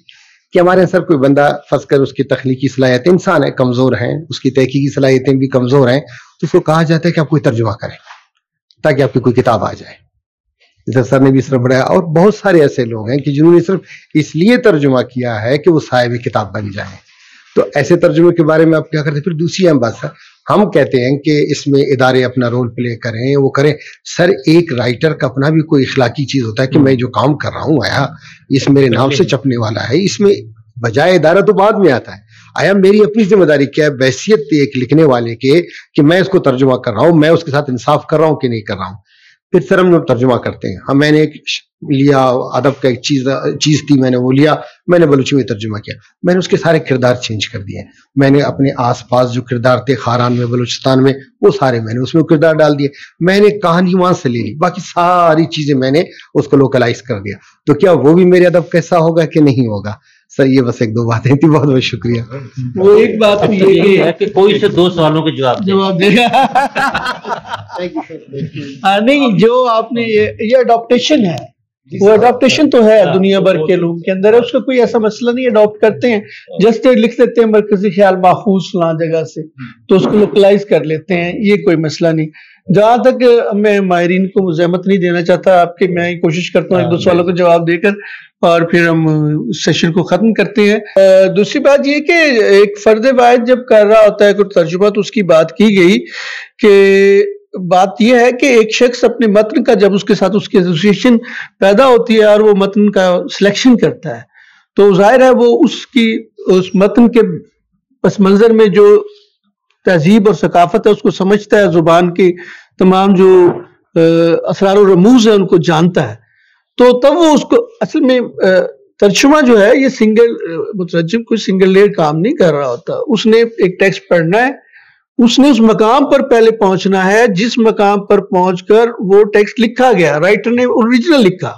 کہ ہمارے سر کوئی بندہ فرض کر اس کی تخلیقی صلاحیتیں، انسان ہے، کمزور ہیں، اس کی تحقیقی صلاحیتیں بھی کمزور ہیں، تو اس کو کہا جاتا ہے کہ آپ کوئی ترجمہ کریں تاکہ آپ کی کوئی کتاب آ جائے. جیسے سر نے بھی صرف بڑھایا، اور بہت سارے ایسے لوگ ہیں کہ جنہوں نے صرف اس لیے ترجمہ کیا ہے کہ وہ صاحب کتاب بن جائیں. تو ایسے ترجمے کے بارے میں آپ کیا کرتے ہیں؟ پھر دوسری اہم بات سر، ہم کہتے ہیں کہ اس میں ادارے اپنا رول پلے کریں، وہ کریں. سر ایک رائٹر کا اپنا بھی کوئی اخلاقی چیز ہوتا ہے کہ میں جو کام کر رہا ہوں آیا اس میرے نام سے چھپنے والا ہے، اس میں بجائے ادارہ تو بعد میں آتا ہے. آیا میری اپنی ذمہ داری کیا ہے بحیثیت ایک لکھنے والے کے کہ میں اس کو ترجمہ کر رہا ہوں, میں اس کے ساتھ انصاف کر رہا ہوں کہ نہیں کر رہا ہوں. پھر سر ہم جب ترجمہ کرتے ہیں, ہم میں نے ایک لیا ادب کا ایک چیز تھی, میں نے وہ لیا, میں نے بلوچی میں ترجمہ کیا, میں نے اس کے سارے کردار چینج کر دیے, میں نے اپنے آس پاس جو کردار تھے خاران میں بلوچستان میں وہ سارے میں نے اس میں کردار ڈال دیے, میں نے کہانی وہاں سے لے لی, باقی ساری چیزیں میں نے اس کو لوکلائز کر دیا. تو کیا وہ بھی میرے ادب کیسا ہوگا کہ نہیں ہوگا؟ سر یہ بس ایک دو باتیں تھی, بہت بہت شکریہ. وہ ایک بات یہ ہے کہ کوئی سے 2 سوالوں کے جواب دے گا. نہیں, جو آپ نے یہ اڈاپٹیشن ہے, وہ اڈاپٹیشن تو ہے دنیا بھر کے لوگوں کے اندر ہے, اس کا کوئی ایسا مسئلہ نہیں. اڈاپٹ کرتے ہیں, جسٹ لکھ دیتے ہیں مرکزی خیال ماخوذ فلاں جگہ سے, تو اس کو لوکلائز کر لیتے ہیں, یہ کوئی مسئلہ نہیں. جہاں تک میں ماہرین کو مزاحمت نہیں دینا چاہتا آپ کے, میں کوشش کرتا ہوں 1-2 سوالوں کا جواب دے کر اور پھر ہم سیشن کو ختم کرتے ہیں. دوسری بات یہ کہ ایک فرد واحد جب کر رہا ہوتا ہے کوئی ترجمہ, تو اس کی بات کی گئی کہ بات یہ ہے کہ ایک شخص اپنے متن کا جب اس کے ساتھ اس کی ایسوسیشن پیدا ہوتی ہے اور وہ متن کا سلیکشن کرتا ہے, تو ظاہر ہے وہ اس متن کے پس منظر میں جو تہذیب اور ثقافت ہے اس کو سمجھتا ہے, زبان کی تمام جو اسرار و رموز ہیں ان کو جانتا ہے, تو تب وہ اس کو اصل میں ترجمہ جو ہے یہ سنگل مترجم کوئی سنگل لیئر کام نہیں کر رہا ہوتا. اس نے ایک ٹیکسٹ پڑھنا ہے, اس نے اس مقام پر پہلے پہنچنا ہے جس مقام پر پہنچ کر وہ ٹیکسٹ لکھا گیا, رائٹر نے اوریجنل لکھا,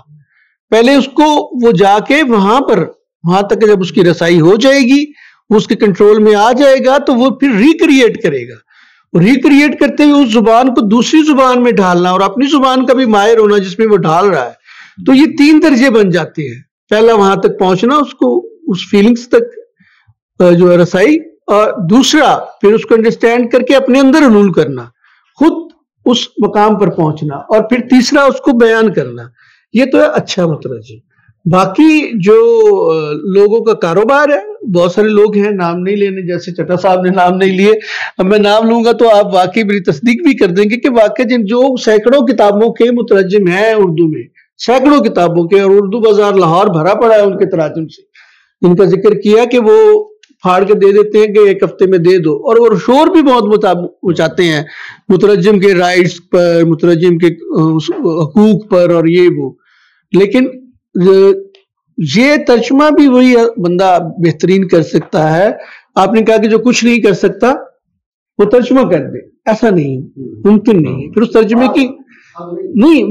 پہلے اس کو وہ جا کے وہاں تک جب اس کی رسائی ہو جائے گی, اس کے کنٹرول میں آ جائے گا, تو وہ پھر ریکریٹ کرے گا. ریکریٹ کرتے ہوئے اس زبان کو دوسری زبان میں ڈھالنا اور اپنی زبان کا بھی ماہر ہونا جس میں وہ ڈھال رہا ہے. تو یہ 3 درجے بن جاتے ہیں. پہلا وہاں تک پہنچنا, اس کو اس فیلنگز تک جو ہے رسائی, اور دوسرا پھر اس کو انڈرسٹینڈ کر کے اپنے اندر حلول کرنا, خود اس مقام پر پہنچنا, اور پھر تیسرا اس کو بیان کرنا. یہ تو ہے اچھا مترجم. باقی جو لوگوں کا کاروبار ہے, بہت سارے لوگ ہیں, نام نہیں لینے, جیسے چٹا صاحب نے نام نہیں لیے, اب میں نام لوں گا تو آپ واقعی میری تصدیق بھی کر دیں گے کہ واقعی جو سینکڑوں کتابوں کے مترجم ہیں اردو میں, سینکڑوں کتابوں کے, اور اردو بازار لاہور بھرا پڑا ہے ان کے تراجم سے, جن کا ذکر کیا کہ وہ پھاڑ کے دے دیتے ہیں کہ 1 ہفتے میں دے دو, اور وہ شور بھی بہت مچاتے ہیں مترجم کے رائٹس پر, مترجم کے حقوق پر اور یہ وہ. لیکن یہ ترجمہ بھی وہی بندہ بہترین کر سکتا ہے. آپ نے کہا کہ جو کچھ نہیں کر سکتا وہ ترجمہ کر دے, ایسا نہیں, ممکن نہیں. پھر اس ترجمے کی نہیں,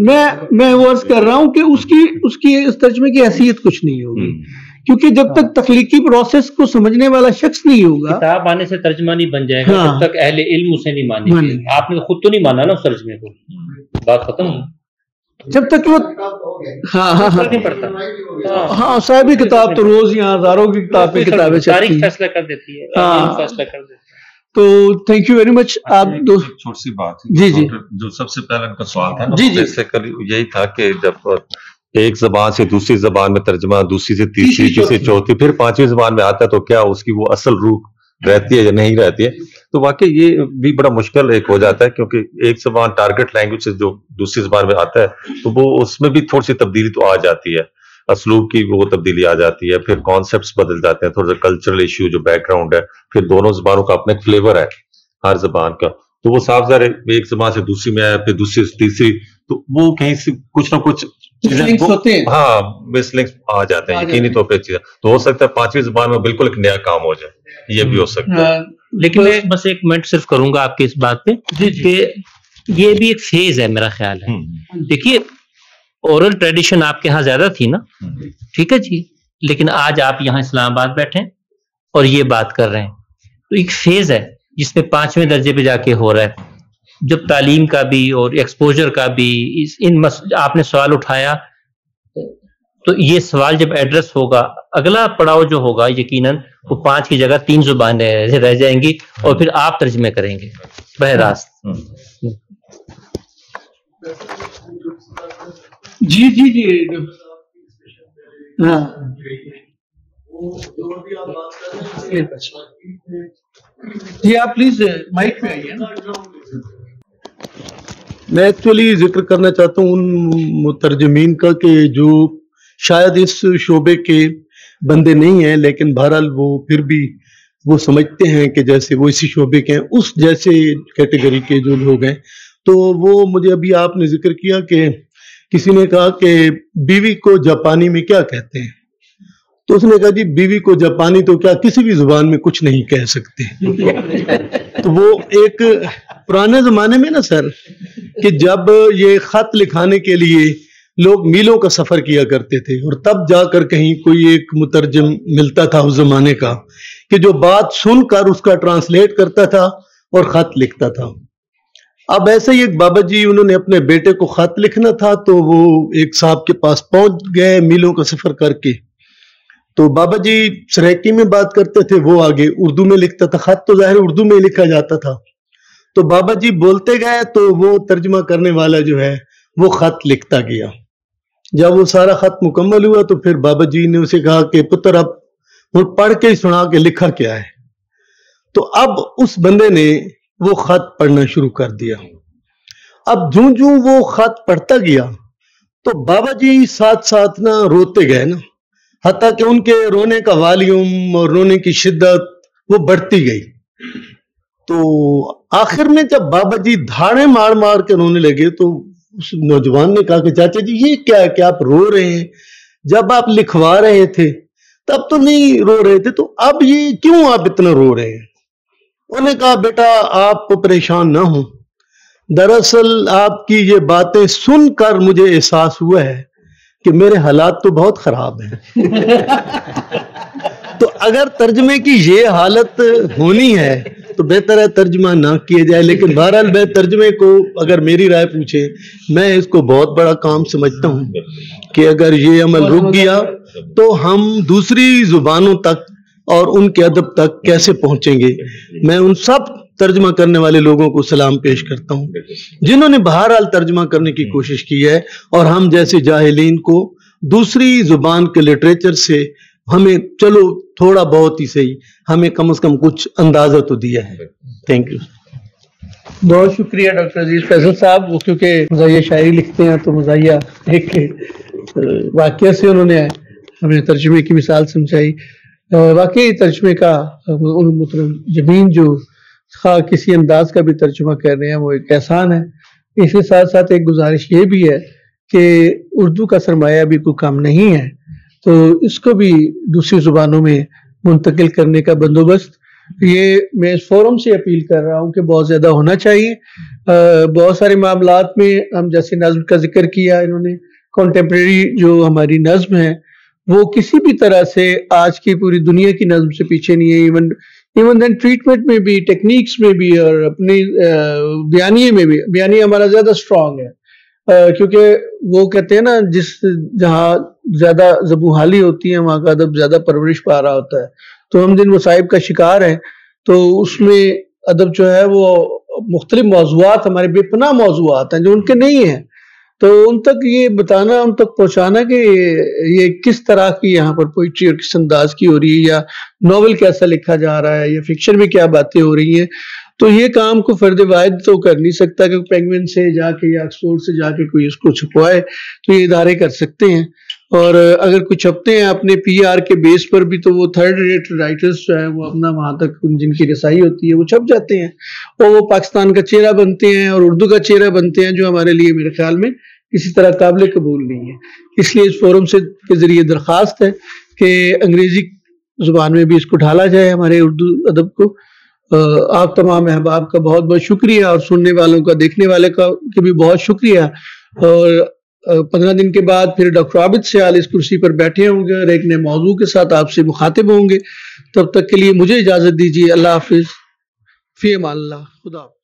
میں وہ عرض کر رہا ہوں کہ اس کی اس ترجمے کی حیثیت کچھ نہیں ہوگی, کیونکہ جب تک تخلیقی پروسیس کو سمجھنے والا شخص نہیں ہوگا, کتاب آنے سے ترجمہ نہیں بن جائے گا جب تک اہل علم اسے نہیں مانیں گے. آپ نے خود تو نہیں مانا نا اس ترجمے کو, بات ختم. جب تک وہ ہاں صاحب کتاب تو روز یہاں ہزاروں کی کتابیں تاریخ فیصلہ کر دیتی ہے, فیصلہ کر دیتی ہے. تو تھینک یو ویری مچ. آپ دو چھوٹی سی بات, جی جو سب سے پہلا ان کا سوال تھا نا, یہی تھا کہ جب ایک زبان سے دوسری زبان میں ترجمہ, دوسری سے تیسری, تیسری سے چوتھی, پھر 5ویں زبان میں آتا ہے, تو کیا اس کی وہ اصل روح رہتی ہے یا نہیں رہتی ہے؟ تو واقعی یہ بھی بڑا مشکل ایک ہو جاتا ہے, کیونکہ ایک زبان ٹارگٹ لینگویج سے جو دوسری زبان میں آتا ہے تو وہ اس میں بھی تھوڑی سی تبدیلی تو آ جاتی ہے, اسلوب کی وہ تبدیلی آ جاتی ہے, پھر کانسیپٹس بدل جاتے ہیں, تھوڑا سا کلچرل ایشو جو بیک گراؤنڈ ہے, پھر دونوں زبانوں کا اپنا ایک فلیور ہے ہر زبان کا, تو وہ صاف ظاہر ہے ایک زبان سے دوسری میں آیا, پھر دوسری سے تیسری, تو وہ کہیں سے کچھ نہ کچھ ہاں مس لنکس آ جاتے ہیں یقینی طور پہ چیزیں. تو ہو سکتا ہے 5ویں زبان میں بالکل ایک نیا کام ہو جائے, یہ بھی ہو سکتا ہے. لیکن میں بس ایک منٹ صرف کروں گا آپ کی اس بات پہ کہ یہ بھی ایک فیز ہے میرا خیال ہے. دیکھیے اورل ٹریڈیشن آپ کے ہاں زیادہ تھی نا, ٹھیک ہے جی, لیکن آج آپ یہاں اسلام آباد بیٹھے اور یہ بات کر رہے ہیں, تو ایک فیز ہے جس میں 5ویں درجے پہ جا کے ہو رہا ہے. جب تعلیم کا بھی اور ایکسپوجر کا بھی آپ نے سوال اٹھایا, تو یہ سوال جب ایڈریس ہوگا, اگلا پڑاؤ جو ہوگا یقیناً وہ 5 کی جگہ 3 زبانیں رہ جائیں گی, اور پھر آپ ترجمے کریں گے بہ راست. جی جی جی ہاں جی, آپ پلیز مائک پہ آئیے نا. میں ایکچولی ذکر کرنا چاہتا ہوں ان مترجمین کا کہ جو شاید اس شعبے کے بندے نہیں ہیں, لیکن بہرحال وہ پھر بھی وہ سمجھتے ہیں کہ جیسے وہ اسی شعبے کے ہیں، اس جیسے کیٹیگری کے جو لوگ ہیں. تو وہ مجھے ابھی آپ نے ذکر کیا کہ کسی نے کہا کہ بیوی کو جاپانی میں کیا کہتے ہیں، تو اس نے کہا جی بیوی کو جاپانی تو کیا کسی بھی زبان میں کچھ نہیں کہہ سکتے. تو وہ ایک پرانے زمانے میں نا سر کہ جب یہ خط لکھانے کے لیے لوگ میلوں کا سفر کیا کرتے تھے اور تب جا کر کہیں کوئی ایک مترجم ملتا تھا اس زمانے کا کہ جو بات سن کر اس کا ٹرانسلیٹ کرتا تھا اور خط لکھتا تھا. اب ایسے ہی ایک بابا جی انہوں نے اپنے بیٹے کو خط لکھنا تھا تو وہ ایک صاحب کے پاس پہنچ گئے میلوں کا سفر کر کے. تو بابا جی سریکی میں بات کرتے تھے، وہ آگے اردو میں لکھتا تھا، خط تو ظاہر اردو میں لکھا جاتا تھا. تو بابا جی بولتے گئے تو وہ ترجمہ کرنے والا جو ہے وہ خط لکھتا گیا. جب وہ سارا خط مکمل ہوا تو پھر بابا جی نے اسے کہا کہ پتر اب پڑھ کے سنا کہ لکھا کیا ہے. تو اب اس بندے نے وہ خط پڑھنا شروع کر دیا. اب جوں جوں وہ خط پڑھتا گیا تو بابا جی ساتھ ساتھ نہ روتے گئے نا، حتیٰ کہ ان کے رونے کا والیوم اور رونے کی شدت وہ بڑھتی گئی. تو آخر میں جب بابا جی دھاڑے مار مار کے رونے لگے تو اس نوجوان نے کہا کہ چاچا جی یہ کیا ہے کہ آپ رو رہے ہیں، جب آپ لکھوا رہے تھے تب تو نہیں رو رہے تھے، تو اب یہ کیوں آپ اتنا رو رہے ہیں؟ انہوں نے کہا بیٹا آپ پریشان نہ ہوں، دراصل آپ کی یہ باتیں سن کر مجھے احساس ہوا ہے کہ میرے حالات تو بہت خراب ہیں. تو اگر ترجمے کی یہ حالت ہونی ہے تو بہتر ہے ترجمہ نہ کیا جائے. لیکن بہرحال میں ترجمے کو اگر میری رائے پوچھے میں اس کو بہت بڑا کام سمجھتا ہوں کہ اگر یہ عمل رک گیا تو ہم دوسری زبانوں تک اور ان کے ادب تک کیسے پہنچیں گے. میں ان سب ترجمہ کرنے والے لوگوں کو سلام پیش کرتا ہوں جنہوں نے بہرحال ترجمہ کرنے کی کوشش کی ہے، اور ہم جیسے جاہلین کو دوسری زبان کے لٹریچر سے ہمیں چلو تھوڑا بہت ہی صحیح ہمیں کم از کم کچھ اندازہ تو دیا ہے. Thank you. بہت شکریہ ڈاکٹر عزیز فیصل صاحب. وہ کیونکہ مزاحیہ شاعری لکھتے ہیں تو مزاحیہ ایک واقعہ سے انہوں نے ہمیں ترجمے کی مثال سمجھائی. واقعی ترجمے کا مترجمین جو کسی انداز کا بھی ترجمہ کر رہے ہیں وہ ایک احسان ہے. اس کے ساتھ ساتھ ایک گزارش یہ بھی ہے کہ اردو کا سرمایہ بھی کوئی کم نہیں ہے، تو اس کو بھی دوسری زبانوں میں منتقل کرنے کا بندوبست یہ میں اس فورم سے اپیل کر رہا ہوں کہ بہت زیادہ ہونا چاہیے. بہت سارے معاملات میں ہم جیسے نظم کا ذکر کیا انہوں نے، کنٹمپریری جو ہماری نظم ہے وہ کسی بھی طرح سے آج کی پوری دنیا کی نظم سے پیچھے نہیں ہے. ایون دین ٹریٹمنٹ میں بھی، ٹیکنیکس میں بھی، اور اپنی بیانیے میں بھی. بیانیہ ہمارا زیادہ اسٹرانگ ہے کیونکہ وہ کہتے ہیں نا جہاں زیادہ زبوحالی ہوتی ہے وہاں کا ادب زیادہ پرورش پا رہا ہوتا ہے. تو ہم جن مصائب کا شکار ہیں تو اس میں ادب جو ہے وہ مختلف موضوعات، ہمارے بے پناہ موضوعات ہیں جو ان کے نہیں ہیں، تو ان تک یہ بتانا، ان تک پہنچانا کہ یہ کس طرح کی یہاں پر پوئٹری اور کس انداز کی ہو رہی ہے، یا ناول کیسا لکھا جا رہا ہے، یا فکشن میں کیا باتیں ہو رہی ہیں. تو یہ کام کو فرد واحد تو کر نہیں سکتا کہ پینگوئن سے جا کے یا آکسفورڈ سے جا کے کوئی اس کو چھپوائے، تو یہ ادارے کر سکتے ہیں. اور اگر کوئی چھپتے ہیں اپنے پی آر کے بیس پر بھی تو وہ تھرڈ ریٹ رائٹرز جو ہے وہ اپنا وہاں تک جن کی رسائی ہوتی ہے وہ چھپ جاتے ہیں اور وہ پاکستان کا چہرہ بنتے ہیں اور اردو کا چہرہ بنتے ہیں، جو ہمارے لیے میرے خیال میں کسی طرح قابل قبول نہیں ہے. اس لیے اس فورم سے کے ذریعے درخواست ہے کہ انگریزی زبان میں بھی اس کو ڈھالا جائے ہمارے اردو ادب کو. آپ تمام احباب کا بہت بہت شکریہ، اور سننے والوں کا، دیکھنے والے کا بھی بہت شکریہ. اور 15 دن کے بعد پھر ڈاکٹر عابد سیال اس کرسی پر بیٹھے ہوں گے اور ایک نئے موضوع کے ساتھ آپ سے مخاطب ہوں گے. تب تک کے لیے مجھے اجازت دیجیے. اللہ حافظ. فی امان اللہ. خدا حافظ.